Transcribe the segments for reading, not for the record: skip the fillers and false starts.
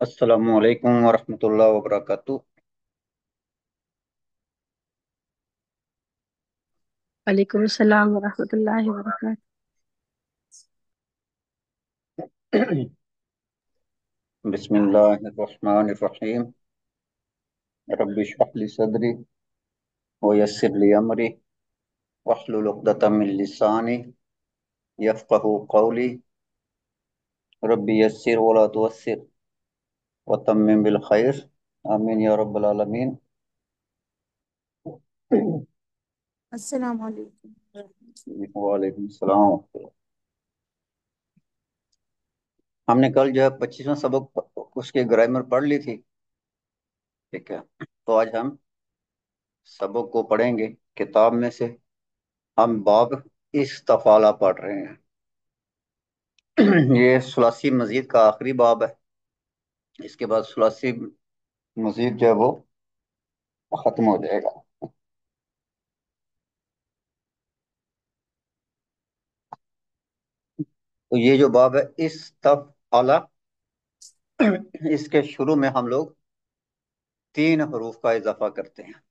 अस्सलामु अलैकुम वरहमतुल्लाहि वबरकातुह। वालेकुम अस्सलाम वरहमतुल्लाहि वबरकातुह। बिस्मिल्लाहिर्रहमानिर्रहीम। रब्बि इश्रह ली सदरी व यस्सिर ली अमरी वहलुल उक़दतम मिन लिसानी यफ़क़हू क़ौली। रब्बि यस्सिर व ला तुअस्सिर व तम्मिम बिल खैर। आमीन या रब्बल आलमीन। अस्सलाम वालेकुम। वालेकुम सलाम। हमने कल जो है 25वां सबक उसके ग्रामर पढ़ ली थी। ठीक है, तो आज हम सबक को पढ़ेंगे किताब में से। हम बाब इस्तफाला पढ़ रहे हैं। ये सुलासी मजीद का आखिरी बाब है। इसके बाद सुलासी मजीद जो है वो खत्म हो जाएगा। तो ये जो बाब है इस्तफाला, इसके शुरू में हम लोग 3 हरूफ का इजाफा करते हैं।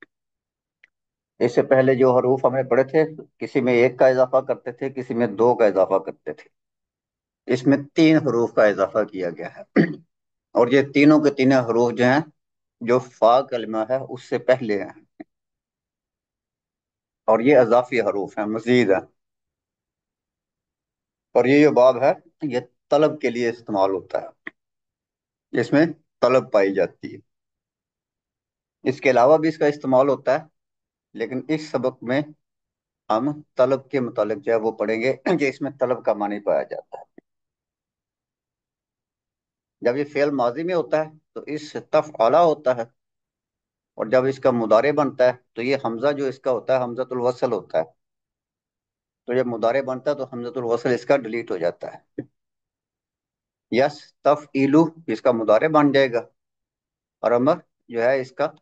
इससे पहले जो हरूफ हमने पढ़े थे, किसी में 1 का इजाफा करते थे, किसी में 2 का इजाफा करते थे। इसमें 3 हरूफ का इजाफा किया गया है। और ये तीनों के तीनों हरूफ जो हैं, जो फा कलमा है उससे पहले हैं। और ये अजाफी हरूफ हैं, मजीद है। और ये जो बाब है, ये तलब के लिए इस्तेमाल होता है। इसमें तलब पाई जाती है। इसके अलावा भी इसका इस्तेमाल होता है, लेकिन इस सबक में हम तलब के मुतालिक जो है वो पढ़ेंगे कि इसमें तलब का मानी पाया जाता है। जब ये फेल माजी में होता है तो इस तफ़अला होता है। और जब इसका मुदारे बनता है तो ये हमजा जो इसका होता है हमजतुल वसल होता है। तो जब मुदारे बनता है तो हमजतुल वसल इसका डिलीट हो जाता है। यस तफ इलू इसका मुदारे बन जाएगा। और अमर जो है इसका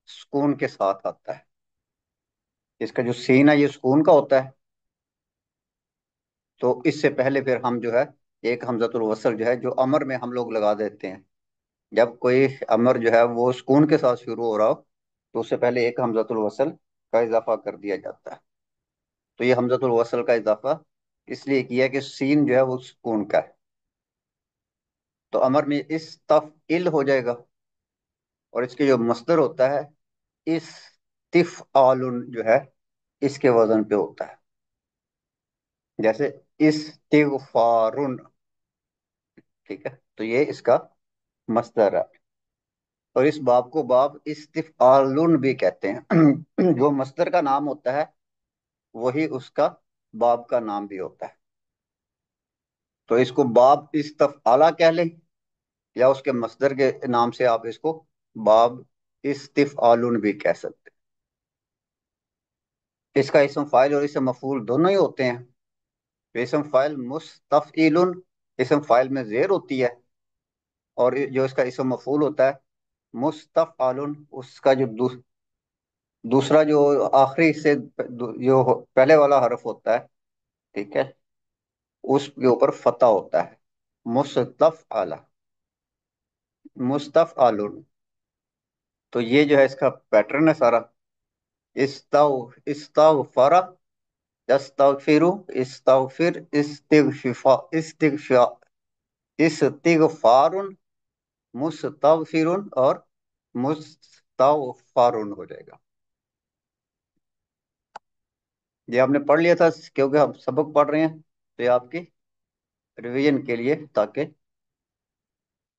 सुकून के साथ आता है। इसका जो सीन है ये सुकून का होता है। तो इससे पहले फिर हम जो है एक हमजतुल वसल जो है जो अमर में हम लोग लगा देते हैं। जब कोई अमर जो है वो सुकून के साथ शुरू हो रहा हो तो उससे पहले एक हमजतुल वसल का इजाफा कर दिया जाता है। तो ये हमजतुल वसल का इजाफा इसलिए किया कि सीन जो है वो सुकून का है। तो अमर में इस तफ इल हो जाएगा। और इसके जो मस्दर होता है इस तिफ आलुन जो है इसके वजन पे होता है। जैसे इस्तिगफारुन। ठीक है, तो ये इसका मस्दर है। और इस बाब को बाब इस्तिफआलुन भी कहते हैं। जो मस्दर का नाम होता है वही उसका बाब का नाम भी होता है। तो इसको बाब इस्तफआला कह लें, या उसके मस्दर के नाम से आप इसको बाब इस्तिफआलुन भी कह सकते हैं। इसका इसम फाइल और इसम मफूल दोनों ही होते हैं। तो इसम फाइल मुस्तफइलुन, इसम फाइल में जेर होती है। और जो इसका इसम मफूल होता है मुस्तफआलुन, उसका जो दूसरा जो आखिरी से जो पहले वाला हर्फ होता है, ठीक है, उसके ऊपर फतह होता है। मुस्तफ आला, मुस्तफ आलून। तो ये जो है इसका पैटर्न है सारा। इस्ताव इस्तागफरा, यस्तागफिरु, इस्तागफिर, इस्तिगफा, इस्तिगफा, इस्तिगफारुन, मुस्तगफिरुन और मुस्तगफारुन हो जाएगा। ये आपने पढ़ लिया था क्योंकि हम सबक पढ़ रहे हैं, तो ये आपकी रिवीजन के लिए, ताकि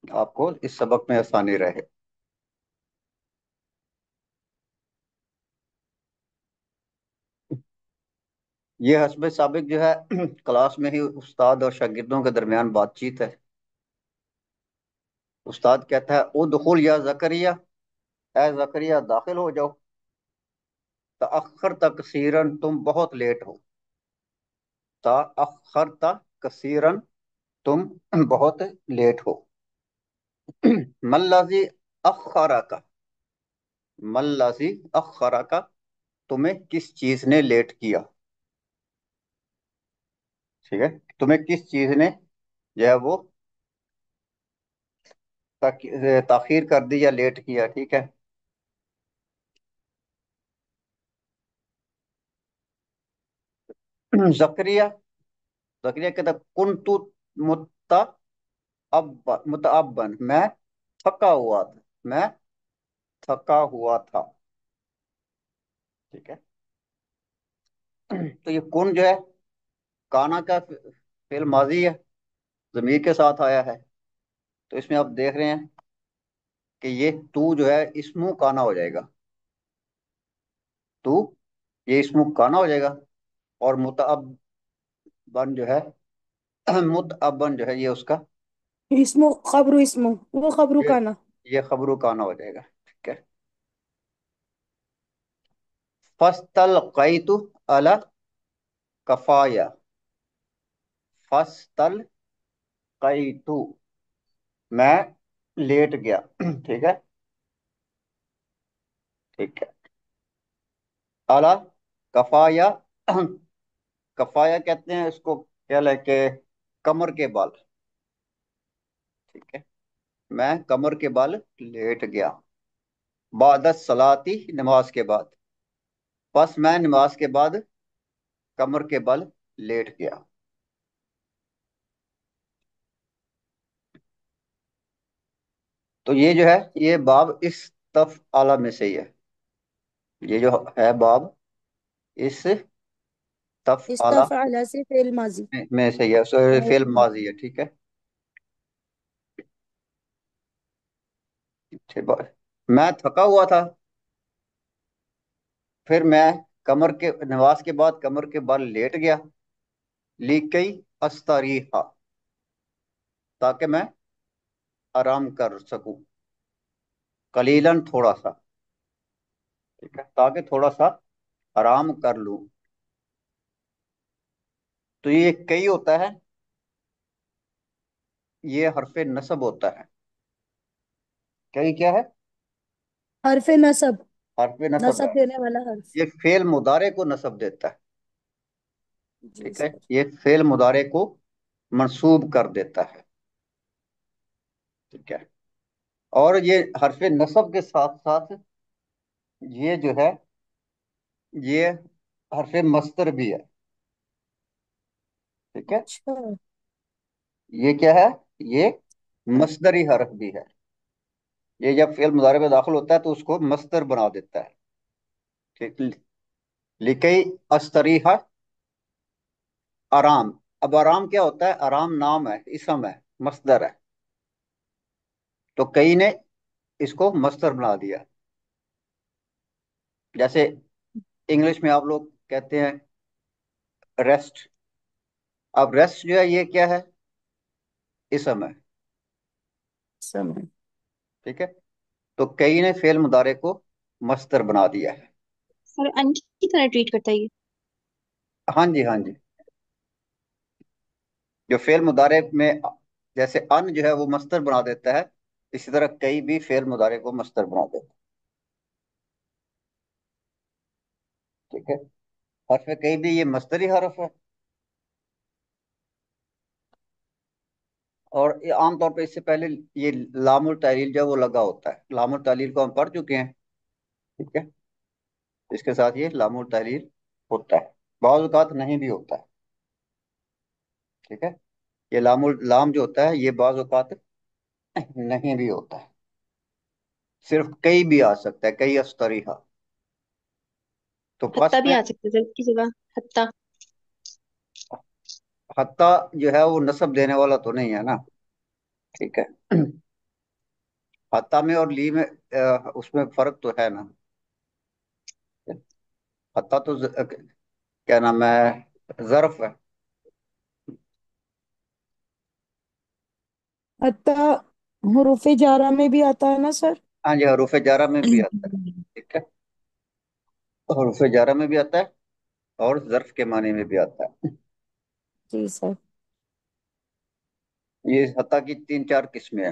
आपको इस सबक में आसानी रहे। ये हस्ब साबिक जो है क्लास में ही उस्ताद और शागिर्दों के दरमियान बातचीत है। उस्ताद कहता है उदखुल या जकरिया, ए जकरिया दाखिल हो जाओ। तअखर तकसीरन, तुम बहुत लेट हो। तअखर तकसीरन, तुम बहुत लेट हो। मल्लाजी अखरा का, मल्लाजी अखरा का, तुम्हें किस चीज ने लेट किया। ठीक है, तुम्हें किस चीज ने जो है वो تاخیر کر دی یا لیٹ کیا، ٹھیک ہے. زکریہ زکریہ کہتا کنتو متعبن، میں تھکا ہوا تھا، میں تھکا ہوا تھا. ٹھیک ہے. تو یہ کن جو ہے کانا کا فعل ماضی ہے، ضمیر کے ساتھ آیا ہے. تو اس میں آپ دیکھ رہے ہیں کہ یہ تو جو ہے اسمو کانا ہو جائے گا. تو یہ اسمو کانا ہو جائے گا. اور متعبن جو ہے متعبن جو ہے یہ اس کا اسمو خبرو، اسمو وہ خبرو یہ کا نا. یہ خبرو کانا ہو جائے گا. ٹھیک ہے. فاستلقیت علی کفایا، فاستلقیت، میں لیٹ گیا. ٹھیک ہے. ٹھیک ہے. اعلی کفایا، کفایا کہتے ہیں اس کو، کیا لے کے کمر کے بال. ٹھیک ہے. میں کمر کے بال لیٹ گیا. بعد الصلاتی، نماز کے بعد. بس میں نماز کے بعد کمر کے بل لیٹ گیا. تو یہ جو ہے یہ باب اس تفعلہ میں سے ہی ہے. یہ جو ہے باب اس تفعلہ استفعل سے فعل ماضی. میں سے ہی ہے، فعل ماضی ہے. ٹھیک ہے. ٹھیک ہے. میں تھکا ہوا تھا، پھر میں کمر کے نماز کے بعد کمر کے بل لیٹ گیا. لیکئی استریحا، تاکہ میں آرام کر سکوں. قلیلاً، تھوڑا سا. ٹھیک ہے. تاکہ تھوڑا سا آرام کر لوں. تو یہ کئی ہوتا ہے، یہ حرف نصب ہوتا ہے. کئی کیا ہے؟ حرف نصب، حرف نصب نصب ہے. دینے والا حرف. یہ فعل مضارع کو نصب دیتا ہے. جی ٹھیک ہے. سر. یہ فعل مضارع کو منصوب کر دیتا ہے. ٹھیک ہے. اور یہ حرف نصب کے ساتھ ساتھ یہ جو ہے یہ حرف مصدر بھی ہے. ٹھیک ہے. اچھا. یہ کیا ہے؟ یہ مصدری حرف بھی ہے. یہ جب فعل مضارع میں داخل ہوتا ہے تو اس کو مصدر بنا دیتا ہے. ٹھیک. لکئی استریحا، آرام. اب آرام کیا ہوتا ہے؟ آرام نام ہے، اسم ہے، مصدر ہے. تو کئی نے اس کو مصدر بنا دیا. جیسے انگلش میں آپ لوگ کہتے ہیں ریسٹ. اب ریسٹ جو ہے یہ کیا ہے؟ اسم ہے. سمجھ. ٹھیک ہے. تو کئی نے فعل مضارع کو مصدر بنا دیا ہے. سر ان کی طرح ٹریٹ کرتا ہے یہ؟ ہاں جی، ہاں جی. جو فعل مضارع میں جیسے ان جو ہے وہ مصدر بنا دیتا ہے، اسی طرح کئی بھی فعل مضارع کو مصدر بنا دیتا ہے. ٹھیک ہے. حرف کئی بھی یہ مصدری حرف ہے. اور یہ عام طور پہ اس سے پہلے یہ لام التعلیل جو ہے وہ لگا ہوتا ہے. لام التعلیل کو ہم پڑھ چکے ہیں. ٹھیک ہے. اس کے ساتھ یہ لام التعلیل ہوتا ہے، بعض اوقات نہیں بھی ہوتا ہے. ٹھیک ہے. یہ لام جو ہوتا ہے یہ بعض اوقات نہیں بھی ہوتا ہے. صرف کئی بھی آ سکتا ہے، کئی استریحا. تو پس حتیٰ بھی میں آ سکتے سر کی جگہ، حتیٰ. حتیٰ جو ہے وہ نصب دینے والا تو نہیں ہے نا. ٹھیک ہے. حتیٰ میں اور لی میں اس میں فرق تو ہے نا. حتیٰ تو کیا نام ہے، ظرف ہے. حتیٰ حروف جارہ میں بھی آتا ہے نا سر. ہاں جی، حروف جارہ میں بھی آتا ہے. ٹھیک ہے. حروف جارہ میں بھی آتا ہے اور ظرف کے معنی میں بھی آتا ہے. جی سر. یہ حتیٰ کی 3 4 قسمیں ہیں.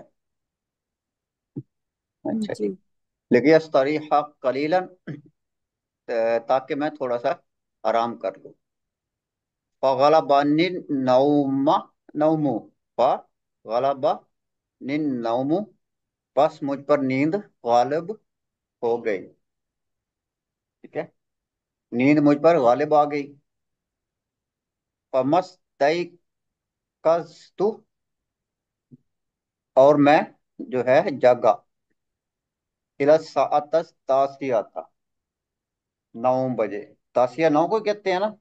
اچھا جی. جی. لیکن استریحا قلیلاً، تاکہ میں تھوڑا سا آرام کر لوں. فغلبنی النوم، نوم، فغلبنی النوم، बस मुझ पर नींद गालिब हो गई। ठीक है, नींद मुझ पर गालिब आ गई। फमस तय कस्तु, और मैं जो है जागा। इला सातस तासिया था, 9 बजे। तासिया 9 को कहते हैं ना।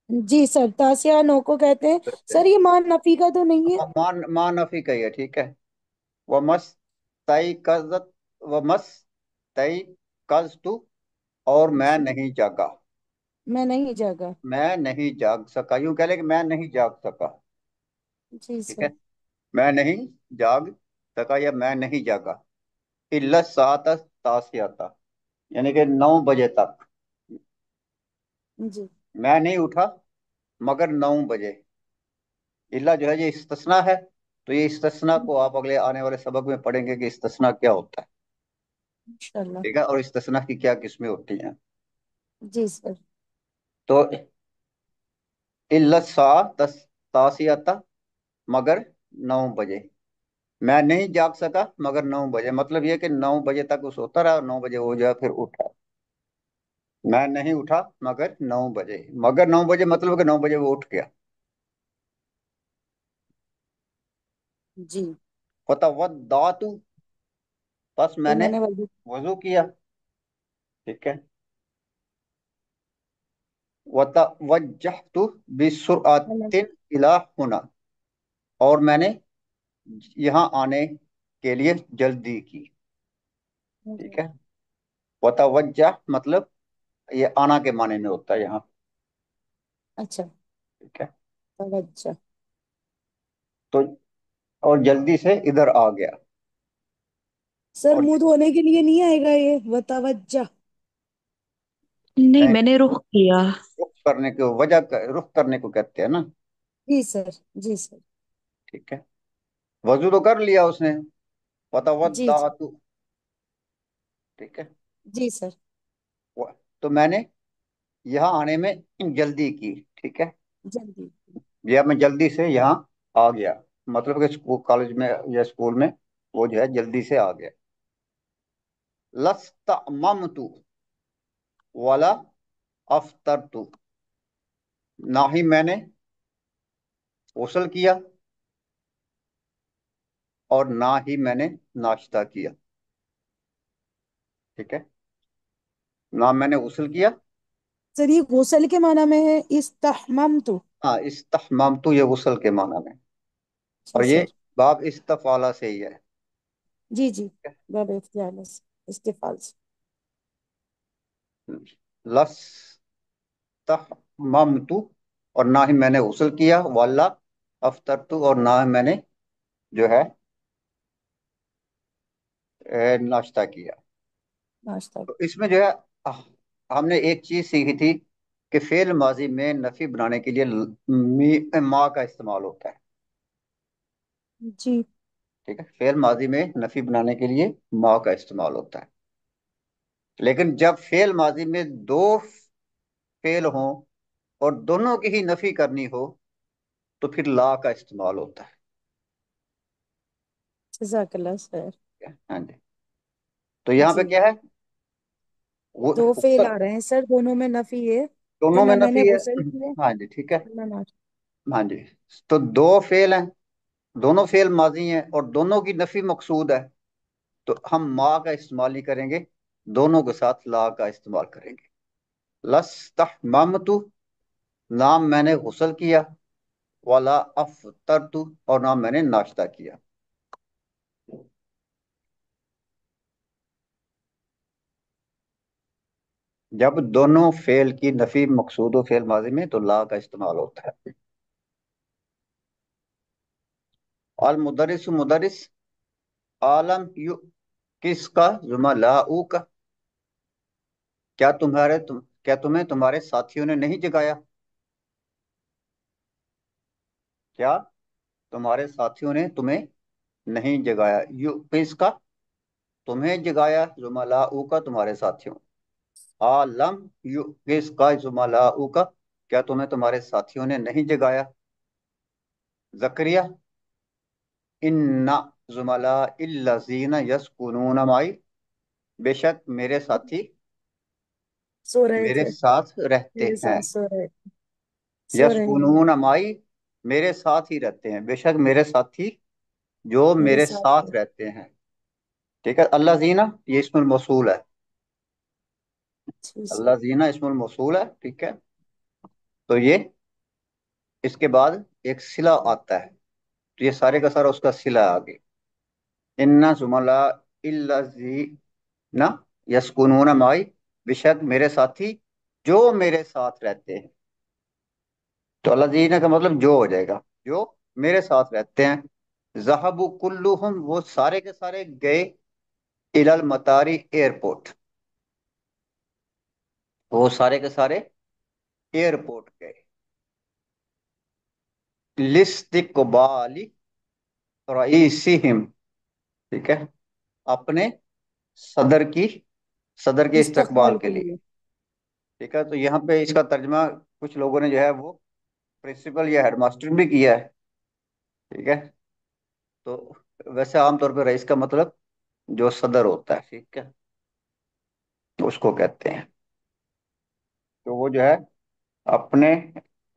जी सर, तासिया नौ को कहते हैं। सर ये मान नफी का तो नहीं है? मान मान नफी का ही है, ठीक है। वमस तय कजत, वमस तय कस्तु, और मैं जी, नहीं जागा। मैं नहीं जागा। मैं नहीं जाग सका, यूं कह ले कि मैं नहीं जाग सका। जी ठीक है, सर। मैं नहीं जाग सका या मैं नहीं जागा। इल्ला सात तासिया था, यानी कि 9 बजे तक। जी। मैं नहीं उठा मगर 9 बजे। इल्ला जो है ये इस्तिस्ना है। तो ये इस्तिस्ना को आप अगले आने वाले सबक में पढ़ेंगे कि इस्तिस्ना क्या होता है। इंशाल्लाह। ठीक है, और इस्तिस्ना की क्या किस्में होती हैं। जी सर। तो इल्ला सा तासिया था, मगर 9 बजे। मैं नहीं जाग सका मगर 9 बजे, मतलब ये कि 9 बजे तक वो सोता रहा और 9 बजे वो जो है फिर उठा। मैं नहीं उठा मगर 9 बजे, मगर 9 बजे मतलब कि 9 बजे वो उठ गया। जी। फतवद्दातु, बस फिर मैंने मैंने वजू। वजू किया। ठीक है। वतवज्जहतु मैंने। बिसुरअतिन इला हुना, और मैंने यहाँ आने के लिए जल्दी की। ठीक है, वतवज्जह मतलब ये आना के माने में होता है यहाँ। अच्छा। ठीक है, तवज्जो। तो और जल्दी से इधर आ गया। सर और मुंह धोने के लिए नहीं आएगा ये वतवज्जा? नहीं, नहीं, मैंने रुख किया। रुख करने को रुख करने को कहते हैं ना। जी सर। जी सर। ठीक है, वजू तो कर लिया उसने। जी जी। वतवद्दातु। ठीक है, जी सर। तो मैंने यहाँ आने में जल्दी की। ठीक है, जल्दी। या मैं जल्दी से यहाँ आ गया, मतलब कि स्कूल कॉलेज में या स्कूल में वो जो है जल्दी से आ गया। लस्तममतु वाला अफ्तरतु, ना ही मैंने गौसल किया और ना ही मैंने नाश्ता किया। ठीक है, ना मैंने गौसल किया। सर ये गुसल के माना में है इस्तहमम तो? हाँ, इस्तहमामतु ये गौसल के माना में। जी और ये सर। बाब इस्तफाला से ही है। जी जी। बाब इफ्तियाल से, इस्तिफाल से। लस्तहममतु, और ना ही मैंने गौसल किया, वाला अफ्तरतु, और ना ही मैंने जो है नाश्ता किया। नाश्ता। तो इसमें जो है अह, हमने एक चीज सीखी थी कि फेल माजी में नफी बनाने के लिए मा का इस्तेमाल होता है। जी। ठीक है, फेल माजी में नफी बनाने के लिए मा का इस्तेमाल होता है। लेकिन जब फेल माजी में दो फेल हों और दोनों की ही नफी करनी हो, तो फिर ला का इस्तेमाल होता है। जज़ाकल्लाह सर। ठीक है? हाँ जी। तो यहाँ पे जी। क्या है, वो दो फेल गुस्ल, आ रहे हैं सर, दोनों में नफी है कि दोनों में ना मैंने नफी है। गुसल किया हाँ जी, ठीक है। ना नाश्ता। हाँ जी, तो दो फेल हैं, दोनों फेल माजी हैं और दोनों की नफी मकसूद है। तो हम मा का इस्तेमाल नहीं करेंगे, दोनों के साथ ला का इस्तेमाल करेंगे। लस्तहममतु, नाम मैंने गुस्ल किया। वाला अफतरतु, और नाम मैंने नाश्ता किया। जब दोनों फेल की नफी मकसूद हो फेल माजी में, तो ला का इस्तेमाल होता है। अल मुदरिस मुदरिस, आलम यु किसका, जुमलाऊ का, क्या तुम्हें तुम्हारे साथियों ने नहीं जगाया। क्या तुम्हारे साथियों ने तुम्हें नहीं जगाया। यु किसका, तुम्हें जगाया, जुमलाऊ का तुम्हारे साथियों। आलम यु किसका, जुमलाऊ का, क्या तुम्हें तुम्हारे साथियों ने नहीं जगाया। जकरिया, इन्ना जुमला इल्लज़ीना यस्कुनून माई, बेशक मेरे साथी सो रहे मेरे थे। साथ रहते मेरे हैं। साथ सो रहे हैं। यस्कुनून माई, मेरे साथ ही रहते हैं, बेशक मेरे साथी जो मेरे मेरे साथ साथ रहते हैं। ठीक है, अल्लाह जीना ये इस्मुल मौसूल है। जी सर। अल्लाह जीना इस्मुल मौसूल है, ठीक है। तो ये इसके बाद एक सिला आता है, तो ये सारे का सारा उसका सिला है आगे। इन्ना जुमला इल्लज़ीना यस्कुनून माई, बेशक मेरे साथी जो मेरे साथ रहते हैं। तो अल्लाह जीना का मतलब जो हो जाएगा, जो मेरे साथ रहते हैं। जहाबु कुल्लुहुम, वो सारे के सारे गए, इलल मतारी एयरपोर्ट, वो सारे के सारे एयरपोर्ट गए। लिस्तिकबाली रईसिहिम, ठीक है, अपने सदर की सदर के इस्तकबाल इस्तकबाल के के लिए। लिए। ठीक है, तो यहाँ पे इसका तर्जमा कुछ लोगों ने जो है वो प्रिंसिपल या हेडमास्टर भी किया है। ठीक है, तो वैसे आमतौर पर रईस का मतलब जो सदर होता है, ठीक है, तो उसको कहते हैं। तो वो जो है अपने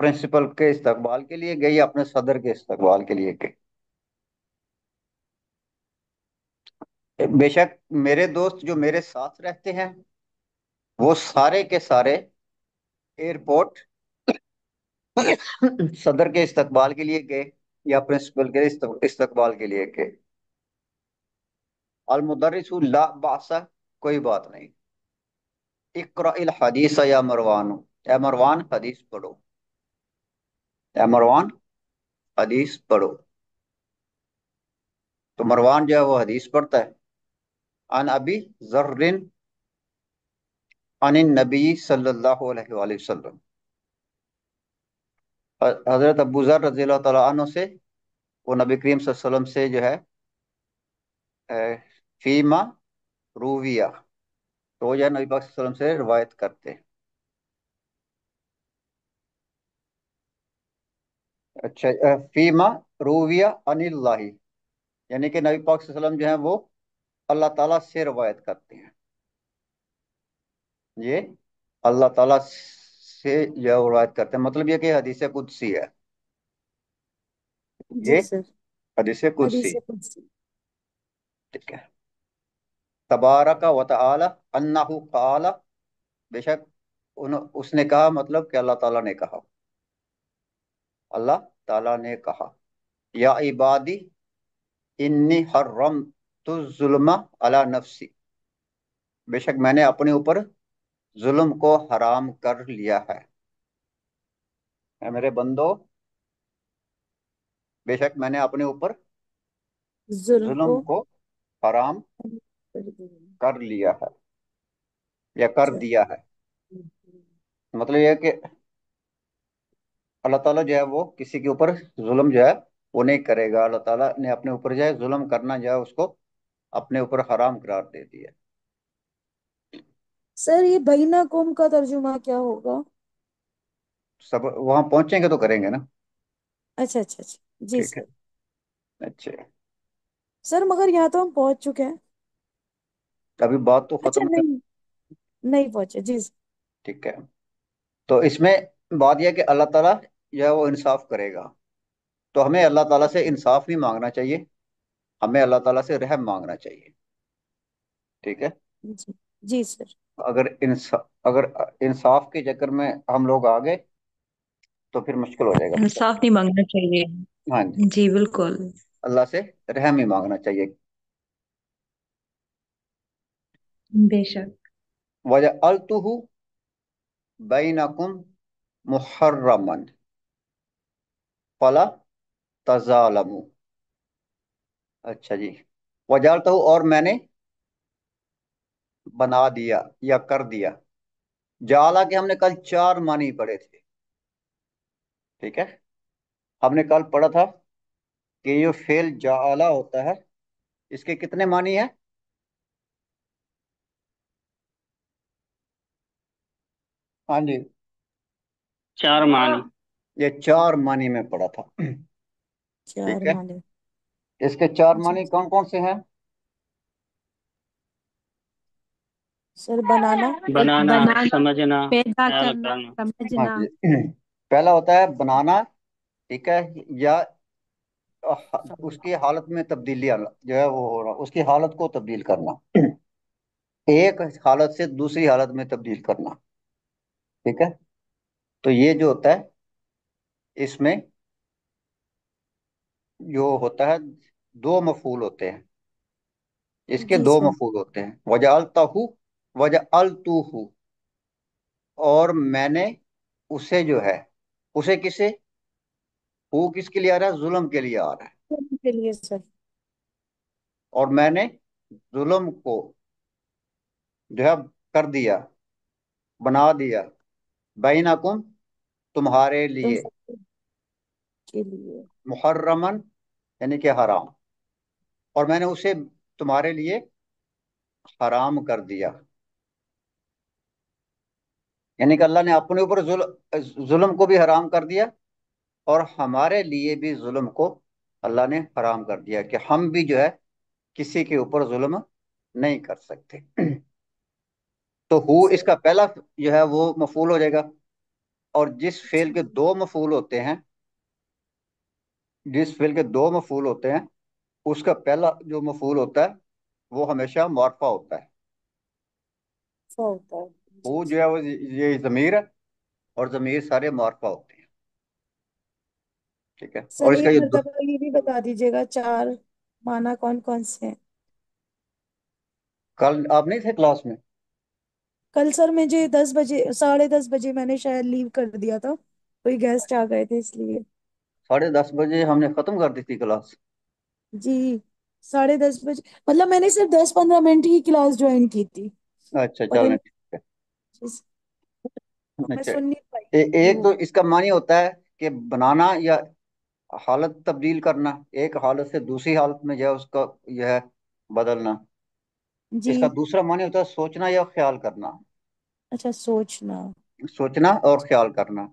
प्रिंसिपल के इस्तकबाल के लिए गई, अपने सदर के इस्तकबाल के लिए गई। बेशक मेरे दोस्त जो मेरे साथ रहते हैं, वो सारे के सारे एयरपोर्ट सदर के इस्तकबाल के लिए गए या प्रिंसिपल के इस्तकबाल के लिए गए। अल मुदर्रिसु ला बासा, कोई बात नहीं। इक़रा इल हदीस या मरवान, या मरवान हदीस पढ़ो, या मरवान हदीस पढ़ो। तो मरवान जो है वो हदीस पढ़ता है। अन अबी जर्रिन अन नबी सल्लल्लाहु अलैहि वसल्लम, हजरत अबू जर रजी अल्लाह तआला अन्हु से, वो नबी करीम सल्लल्लाहु अलैहि वसल्लम से जो है अ, फीमा रूविया, तो वो जो है नबी पाक सल्लल्लाहु अलैहि वसल्लम से रिवायत करते हैं। अच्छा, फीमा रूविया अनिल्लाही, यानी कि नबी पाक सल्लल्लाहु अलैहि वसल्लम जो है वो अल्लाह ताला से रिवायत करते हैं। ये अल्लाह ताला से यह रिवायत करते हैं, मतलब ये कि हदीस कुदसी है। ये जी सर। हदीस कुदसी, हदीस कुदसी। ठीक है। तबारक व तआला अन्नहु क़ाला, बेशक उसने कहा, मतलब कि अल्लाह ताला ने कहा, अल्लाह ताला ने कहा, या इबादी इन्नी हर्रम तो जुल्म अला नफ्सी, बेशक मैंने अपने ऊपर जुल्म को हराम कर लिया है। ऐ मेरे बंदो, बेशक मैंने अपने ऊपर जुल्म जुल्म को को हराम कर दिया। कर लिया है या कर अच्छा। दिया है। मतलब यह है कि अल्लाह ताला जो है वो किसी के ऊपर जुल्म जो है वो नहीं करेगा। अल्लाह ताला ने अपने ऊपर जो है जुल्म करना जो है उसको अपने ऊपर हराम करार दे दिया। सर ये बहिना कुम का तर्जुमा क्या होगा? सब वहां पहुंचेंगे तो करेंगे ना। अच्छा अच्छा अच्छा, जी ठीक है, सर। अच्छा। सर मगर यहाँ तो हम पहुंच चुके हैं। अभी बात तो अच्छा खत्म कर। नहीं, नहीं पहुंचे जी सर। ठीक है, तो इसमें बात यह है कि अल्लाह ताला जो है वो इंसाफ करेगा, तो हमें अल्लाह ताला से इंसाफ नहीं मांगना चाहिए, हमें अल्लाह ताला से रहम मांगना चाहिए। ठीक है, जी। जी सर। अगर इंसाफ के चक्कर में हम लोग आ गए तो फिर मुश्किल हो जाएगा थोड़ा। साफ नहीं मांगना चाहिए। हाँ जी, जी बिल्कुल। अल्लाह से रहम ही मांगना चाहिए। बेशक। वजअलतुहु बैनकुम मुहर्रमन फला तजालमु। अच्छा जी, वजअलतुहु, और मैंने बना दिया या कर दिया। जाला के हमने कल चार मानी पढ़े थे। ठीक है, हमने कल पढ़ा था कि ये फेल जाला होता है, इसके कितने मानी है? हाँ जी, चार मानी। ये चार मानी में पढ़ा था। चार ठीक है, माने। اس کے چار जी معنی کون کون سے ہیں؟ सर बनाना। एक بنانا، بنانا، سمجھنا، پیدا خیال کرنا، کرنا۔ ہاں سمجھنا، جی پہلا ہوتا ہے بنانا، ٹھیک ہے، یا اس کی حالت میں تبدیلی آنا جو ہے وہ ہو رہا اس کی حالت کو تبدیل کرنا، ایک حالت سے دوسری حالت میں تبدیل کرنا، ٹھیک ہے۔ تو یہ جو ہوتا ہے اس میں جو ہوتا ہے دو مفعول ہوتے ہیں، اس کے जी دو सर। مفعول ہوتے ہیں، وجعلتہ، وجعلتہ، اور میں نے اسے جو ہے، اسے کسے، وہ کس کے لیے آ رہا ہے؟ ظلم کے لیے آ رہا ہے، के लिए सर। اور میں نے ظلم کو جو ہے کر دیا، بنا دیا، بینکم، تمہارے तुम لیے، सबके के लिए। محرمن یعنی کہ حرام، اور میں نے اسے تمہارے لیے حرام کر دیا، یعنی کہ اللہ نے اپنے اوپر ظلم کو بھی حرام کر دیا، اور ہمارے لیے بھی ظلم کو اللہ نے حرام کر دیا کہ ہم بھی جو ہے کسی کے اوپر ظلم نہیں کر سکتے۔ تو ہو اس सर کا پہلا جو ہے وہ مفعول ہو جائے گا، اور جس فعل کے دو مفعول ہوتے ہیں، جس فعل کے دو مفعول ہوتے ہیں اس کا پہلا جو مفعول ہوتا ہے وہ ہمیشہ معرفہ ہوتا ہے۔ अच्छा होता है। जी ہو جو जी ہے وہ یہ ضمیر ہے، اور ضمیر سارے معرفہ ہوتے ہیں، ٹھیک ہے، اور सर اس کا एक یہ मरतबा ये भी बता दीजिएगा चार माना कौन कौन से हैं। کل آپ نہیں تھے کلاس میں؟ कल सर मुझे 10 बजे 10:30 बजे मैंने शायद लीव कर दिया था, कोई गेस्ट आ गए थे इसलिए। 10:30 بجے ہم نے ختم کر دی تھی کلاس؟ जी 10:30 बजे मतलब मैंने सिर्फ 10-15 मिनट ही क्लास ज्वाइन की थी। اچھا पता چلیں नहीं ٹھیک जिस- ہے، मैं اچھا، सुन नहीं पाई क्योंकि ایک وہ تو اس کا معنی ہوتا ہے کہ بنانا یا حالت تبدیل کرنا، ایک حالت سے دوسری حالت میں جو ہے اس کا یہ ہے بدلنا۔ اس کا जी دوسرا معنی ہوتا ہے سوچنا یا خیال کرنا، अच्छा सोचना سوچنا اور خیال کرنا،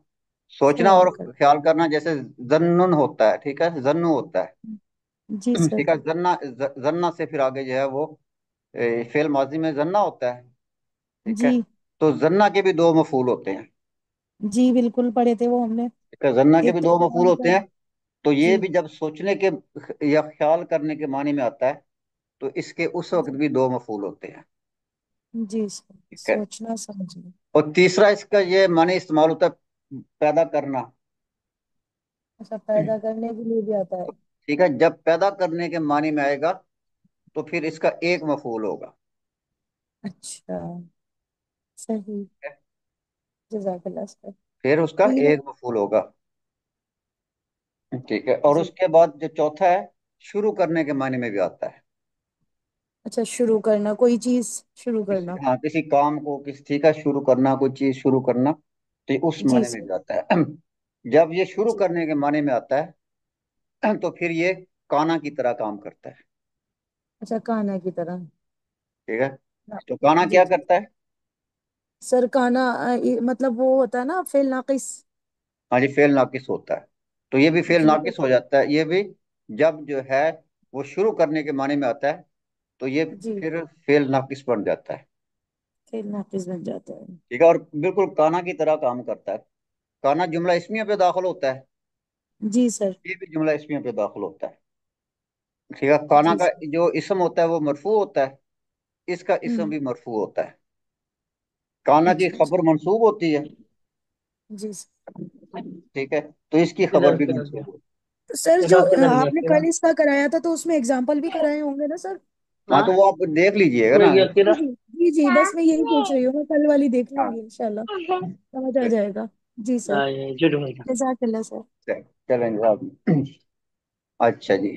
سوچنا اور ख्याल कर। خیال کرنا جیسے ظنن ہوتا ہے، ٹھیک ہے، ظنو ہوتا ہے، जी सर। ٹھیک ہے، ظنہ سے پھر آگے جو ہے وہ فعل ماضی میں ظنہ ہوتا ہے، ٹھیک ہے۔ जी تو ظنہ کے بھی دو مفعول ہوتے ہیں، जी बिल्कुल पढ़े थे वो हमने। ٹھیک ہے، ظنہ کے एक بھی तो دو مفعول कुरान ہوتے का। ہیں، تو जी یہ بھی جب سوچنے کے یا خیال کرنے کے معنی میں آتا ہے تو اس کے اس وقت بھی دو مفعول ہوتے ہیں، जी सर ٹھیک ہے۔ सोचना समझना। اور تیسرا اس کا یہ معنی استعمال ہوتا ہے پیدا کرنا، अच्छा पैदा करने के लिए भी आता है। ٹھیک ہے، جب پیدا کرنے کے معنی میں آئے گا تو پھر اس کا ایک مفعول ہوگا، अच्छा सही। जजाकल्ला सर। پھر اس کا तीन। ایک مفعول ہوگا، ٹھیک ہے، اور जी اس کے بعد جو چوتھا ہے شروع کرنے کے معنی میں بھی آتا ہے، अच्छा शुरू करना कोई चीज शुरू करना। ہاں کسی کام کو کسی، ٹھیک ہے، شروع کرنا، کوئی چیز شروع کرنا، تو یہ اس जी معنی میں सर। بھی آتا ہے۔ جب یہ شروع जी کرنے کے معنی میں آتا ہے تو پھر یہ کانا کی طرح کام کرتا ہے، अच्छा काना की तरह। ٹھیک ہے، हाँ, تو کانا जी کیا जी کرتا ہے؟ सर काना मतलब वो होता है ना फेल नाकिस। ہاں جی فعل ناقص ہوتا ہے، تو یہ بھی فعل जी ناقص ہو جاتا ہے، یہ بھی جب جو ہے وہ شروع کرنے کے معنی میں آتا ہے تو یہ जी پھر فعل ناقص بن جاتا ہے، फेल नाकिस बन जाता है। ٹھیک ہے، اور بالکل کانا کی طرح کام کرتا ہے۔ کانا جملہ اسمیہ پہ داخل ہوتا ہے، जी सर। یہ بھی جملہ اسمیہ پہ داخل ہوتا ہے، ٹھیک ہے، کانا जी کا सर। جو اسم ہوتا ہے وہ مرفوع ہوتا ہے، اس کا اسم हम्म। بھی مرفوع ہوتا ہے، کانا کی अच्छा अच्छा। خبر منصوب ہوتی ہے، जी सर। ٹھیک ہے، تو اس کی خبر کدھر بھی کدھر گیا؟ منصوب ہوتی तो सर जो پیشاب کدھر گیا आपने تیرا؟ कल इसका कराया था तो उसमें एग्जाम्पल भी कराए होंगे ना सर। ہے، ہاں ہاں تو وہ آپ دیکھ لیجئے گا کوئی نا، گیا تیرا؟ जी जी जी जी बस मैं यही पूछ रही हूँ, मैं कल वाली देख ہاں लूंगी इंशाल्लाह, समझ आ जाएगा। जी सर। جھوٹ بول رہا۔ जजाकल्ला सर। چلیں گے آپ۔ اچھا جی،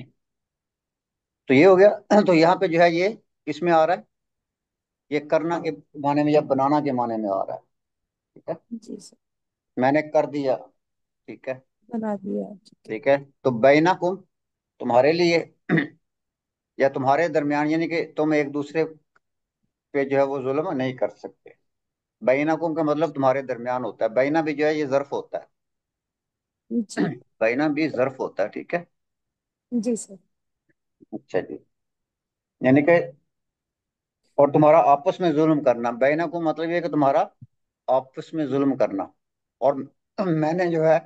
تو یہ ہو گیا، تو یہاں پہ جو ہے یہ کس میں آ رہا ہے؟ یہ کرنا کے معنی میں یا بنانا کے معنی میں آ رہا ہے، ٹھیک ہے، जी सर میں نے کر دیا، ٹھیک ہے، बना दिया ठीक है। ٹھیک ہے، تو بینکم، تمہارے لیے یا تمہارے درمیان، یعنی کہ تم ایک دوسرے پہ جو ہے وہ ظلم نہیں کر سکتے۔ بینکم کا مطلب تمہارے درمیان ہوتا ہے، بینا بھی جو ہے یہ ظرف ہوتا ہے، जी بینا بھی ظرف ہوتا ہے، ٹھیک ہے۔ जी सर। अच्छा जी। यानी कि और तुम्हारा आपस में जुल्म करना, बैना को मतलब ये कि तुम्हारा आपस में जुल्म करना। और मैंने जो है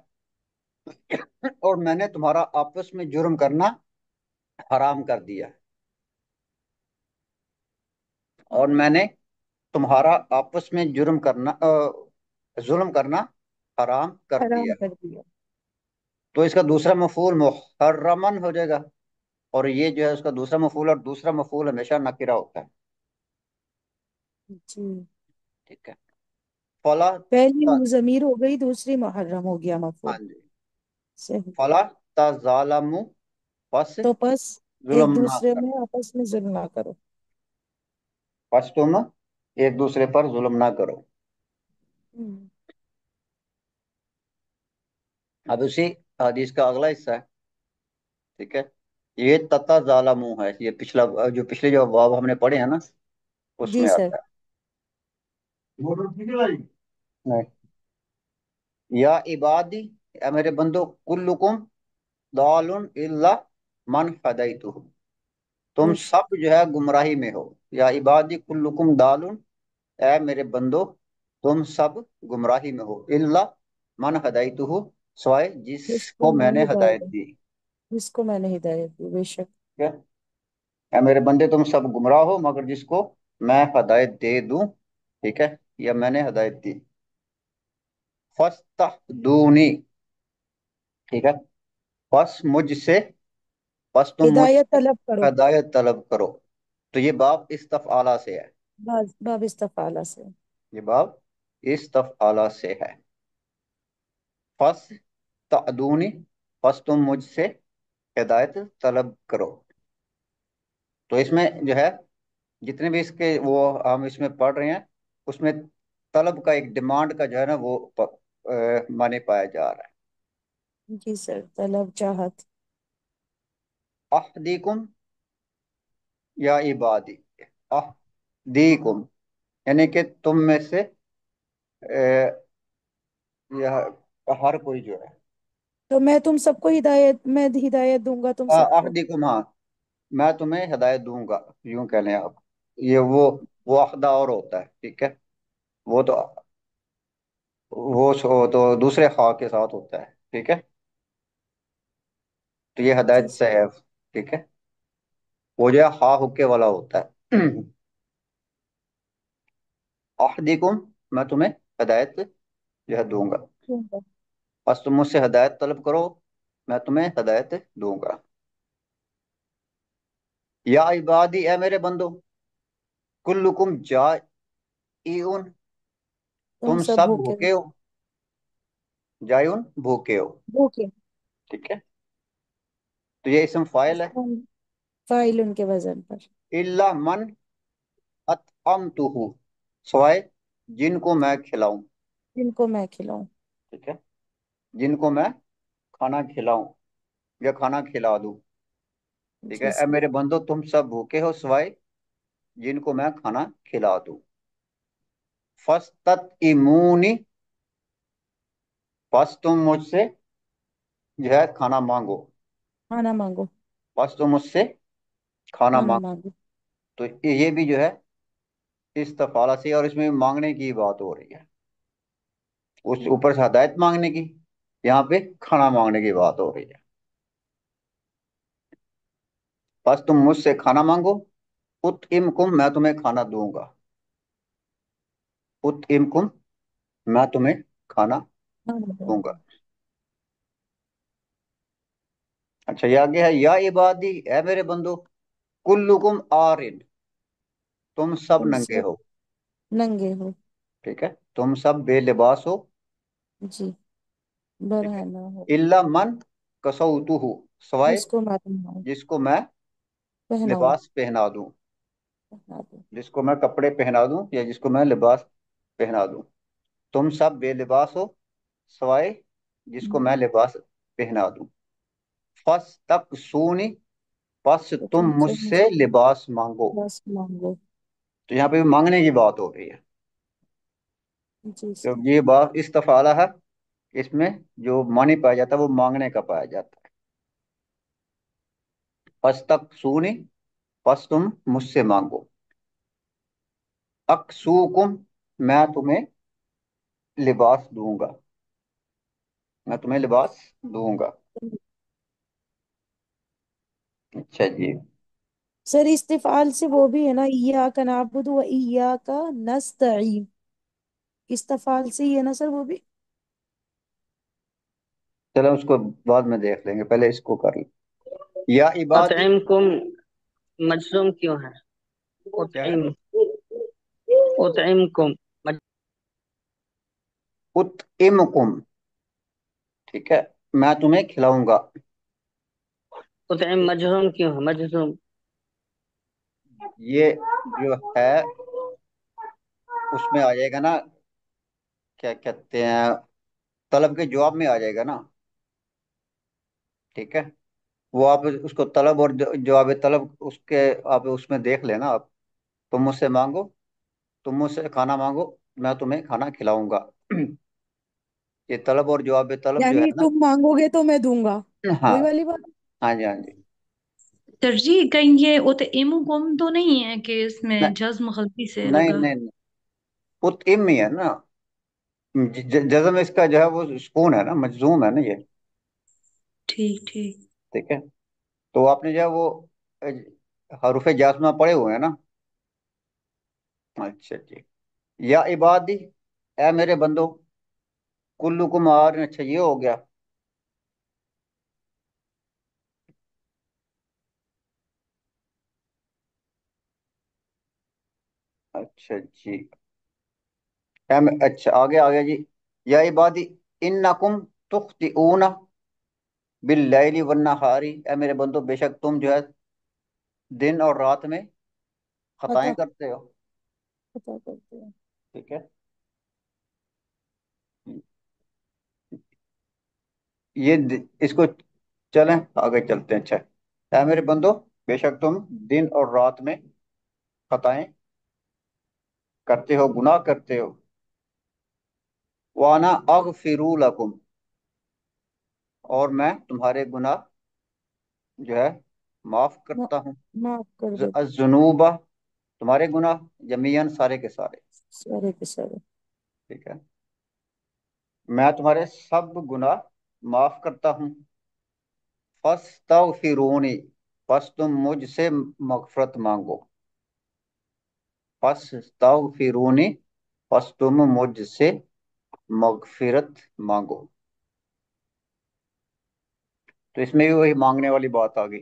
और मैंने तुम्हारा आपस में जुर्म करना हराम कर दिया। और मैंने तुम्हारा आपस में जुर्म करना जुल्म करना हराम कर हराम दिया। कर दिया। तो इसका दूसरा मफूल मुहर्रमन हो जाएगा। और ये जो है उसका दूसरा मफूल, और दूसरा मफूल हमेशा नकिरा होता है। जी, ठीक है। फला पहली जमीर हो गई, दूसरी मुहर्रम हो गया हाँ मफूल। जी। सही। फला तजालमु, बस तो बस एक जुल्म ना दूसरे करो। में आपस में जुल्म ना करो। बस तुम एक दूसरे पर जुल्म ना करो। हम्म, अब उसी हदीस का अगला हिस्सा है। ठीक है। ये तता जालमु है, ये पिछला जो पिछले जो बाब हमने पढ़े हैं ना, जी उसमें सर। आता है। नहीं। या इबादी, या मेरे बंदो, कुल्लुकुम दालुन इल्ला मन हदैतुहु, तुम यस। सब जो है गुमराही में हो। या इबादी कुल्लुकुम दालुन, ए मेरे बंदो तुम सब गुमराही में हो। इल्ला मन हदैतुहु, सवाए जिसको जिसको मैं मैंने हिदायत हिदायत दी। जिसको मैंने हिदायत दी, बेशक। ठीक है। या मेरे बंदे तुम सब गुमराह हो मगर जिसको मैं हिदायत दे दूं। ठीक है। या मैंने हिदायत दी। फस्तहदूनी। ठीक है। बस मुझसे, बस तुम हिदायत मुझसे तलब करो। हिदायत तलब करो। तो ये बाब इस्तफआला से है। बाब इस्तफाला से। ये बाब इस्तफआला से है। फस तअदूनी, बस तुम मुझसे हिदायत तलब करो। तो इसमें जो है जितने भी इसके वो हम इसमें पढ़ रहे हैं, उसमें तलब का एक डिमांड का जो है ना वो माने पाया जा रहा जी सर, तलब चाहत। है। अहदीकुम या इबादी, अहदीकुम यानी कि तुम में से यह हर कोई जो है। तो मैं हिदायत दूंगा तुम हाँ सबको। अहदीकुम, हाँ मैं तुम्हें हिदायत दूंगा, यूं कह लें आप। ये वो अहदा और होता है। ठीक है। वो तो तो दूसरे खा के साथ होता है। ठीक है। तो ये जी हिदायत से सर। है। ठीक है। वो जो है हा हुक्के वाला होता है। अहदीकुम, मैं तुम्हें हिदायत जो है दूंगा। दूंगा। बस तुम मुझसे हिदायत तलब करो, मैं तुम्हें हिदायत दूंगा। या इबादी, ए मेरे बंदो, कुल्लुकुम जाइउन, तुम तुम सब सब भूखे हो। भूखे हो। जायुन भूखे हो। भूखे। ठीक है। तो ये इसम फाइल है। इसका फाइल उनके वजन पर। इल्ला मन अतअमतुहु, सवाए जिनको मैं खिलाऊं। जिनको मैं खिलाऊं। ठीक है। जिनको मैं खाना खिलाऊं या खाना खिला दूं। ठीक है। जी ए सर। मेरे बंदो तुम सब भूखे हो सवाए जिनको मैं खाना खिला दूं। फस्तत इमूनी, बस तुम मुझसे जो है खाना मांगो। खाना मांगो। बस तुम मुझसे खाना खाना मांगो। मांगो। तो ये भी जो है इस तफाला से, और इसमें मांगने की बात हो रही है। उस ऊपर से हदायत मांगने की, यहाँ पे खाना मांगने की बात हो रही है। बस तुम मुझसे खाना मांगो। उत इमकुम, मैं तुम्हें खाना दूंगा। उत इमकुम, मैं तुम्हें खाना खाना दूंगा। दूंगा। अच्छा ये आगे है, या इबादी, है मेरे बंदो, कुल्लुकुम आरिन, तुम सब तुम नंगे सब हो। नंगे हो। ठीक है। तुम सब बेलिबास हो। जी। ठीक है। बरहना हो। इल्ला मन कसौतुहु, सवाए जिसको मैं पहनाऊं। जिसको मैं पहनाऊं। लिबास पहना दूं। पहना दूं। जिसको मैं कपड़े पहना दूं या जिसको मैं लिबास पहना दूं। तुम सब बेलिबास हो सवाए जिसको मैं लिबास पहना दूं। फस तक सूनी, बस तो तुम तुमसे मुझसे लिबास मांगो। बस मांगो। तो यहाँ पे भी मांगने की बात हो रही है। जी तो सर। ये बात इस्तफाला है। इसमें जो मानी पाया जाता है वो मांगने का पाया जाता है। फस तक सूनी, बस तुम मुझसे मांगो। अकसूकुम, मैं तुम्हें लिबास दूंगा, मैं तुम्हें लिबास दूंगा। अच्छा जी। सर इस्तिफाल से वो भी है ना, इय्याका नअबुदु व इय्याका नस्तईन, इस्तिफाल से ही है ना सर वो भी। चलो उसको बाद में देख लेंगे, पहले इसको कर लें। या इबादी। उतइमकुम मजलूम क्यों है? क्या है? उतइम उतइमकुम उत इमकुम, ठीक है, मैं तुम्हें खिलाऊंगा। उतइम मजलूम क्यों है? मजलूम ये जो है उसमें आ जाएगा ना, क्या कहते हैं, तलब के जवाब में आ जाएगा ना। ठीक है, वो आप उसको तलब और जवाब तलब उसके आप उसमें देख लेना आप। तुम मुझसे मांगो, तुम मुझसे खाना मांगो, मैं तुम्हें खाना खिलाऊंगा। ये तलब और जवाब तलब जो है यानी ना। तुम मांगोगे तो मैं दूंगा, हाँ। वही वाली बात। हाँ जी, हाँ जी। तरजी कहीं ये उतइमु गुम तो नहीं है कि नहीं इसमें जज्म गलती से नहीं लगा? नहीं नहीं, पुत इम ही है ना। जज्म इसका जो है वो सुकून है ना, मजजूम है ना ये। ठीक ठीक। ठीक है, तो आपने जो है वो हरूफे जाज़मा पढ़े हुए हैं ना। अच्छा जी। या इबादी, ए मेरे बंदो, कुल्लुकुम आर, अच्छा ये हो गया। अच्छा जी। अच्छा आगे आ गया जी। या इबादी इन्नकुम तुख्तिऊना बिल्लैली वन्नहारी, ए मेरे बंदो बेशक तुम जो है दिन और रात में खताएं पता करते हो। पता करते हैं। ठीक है, इसको चलें आगे चलते हैं। अच्छा, ऐ मेरे बंदो बेशक तुम दिन और रात में खताएं करते हो, गुनाह करते हो। वाना अगफिरू लकुम, और मैं तुम्हारे गुनाह जो है माफ मा, करता हूँ। माफ कर देते जुनूबा, तुम्हारे गुनाह जमीयन, सारे के सारे। सारे के सारे। ठीक है, मैं तुम्हारे सब गुनाह माफ करता हूँ। फस्तगफिरूनी, बस तुम मुझसे मगफरत मांगो। फस्तगफिरूनी, बस तुम मुझसे मगफिरत मांगो। तो इसमें भी वही मांगने वाली बात आ गई।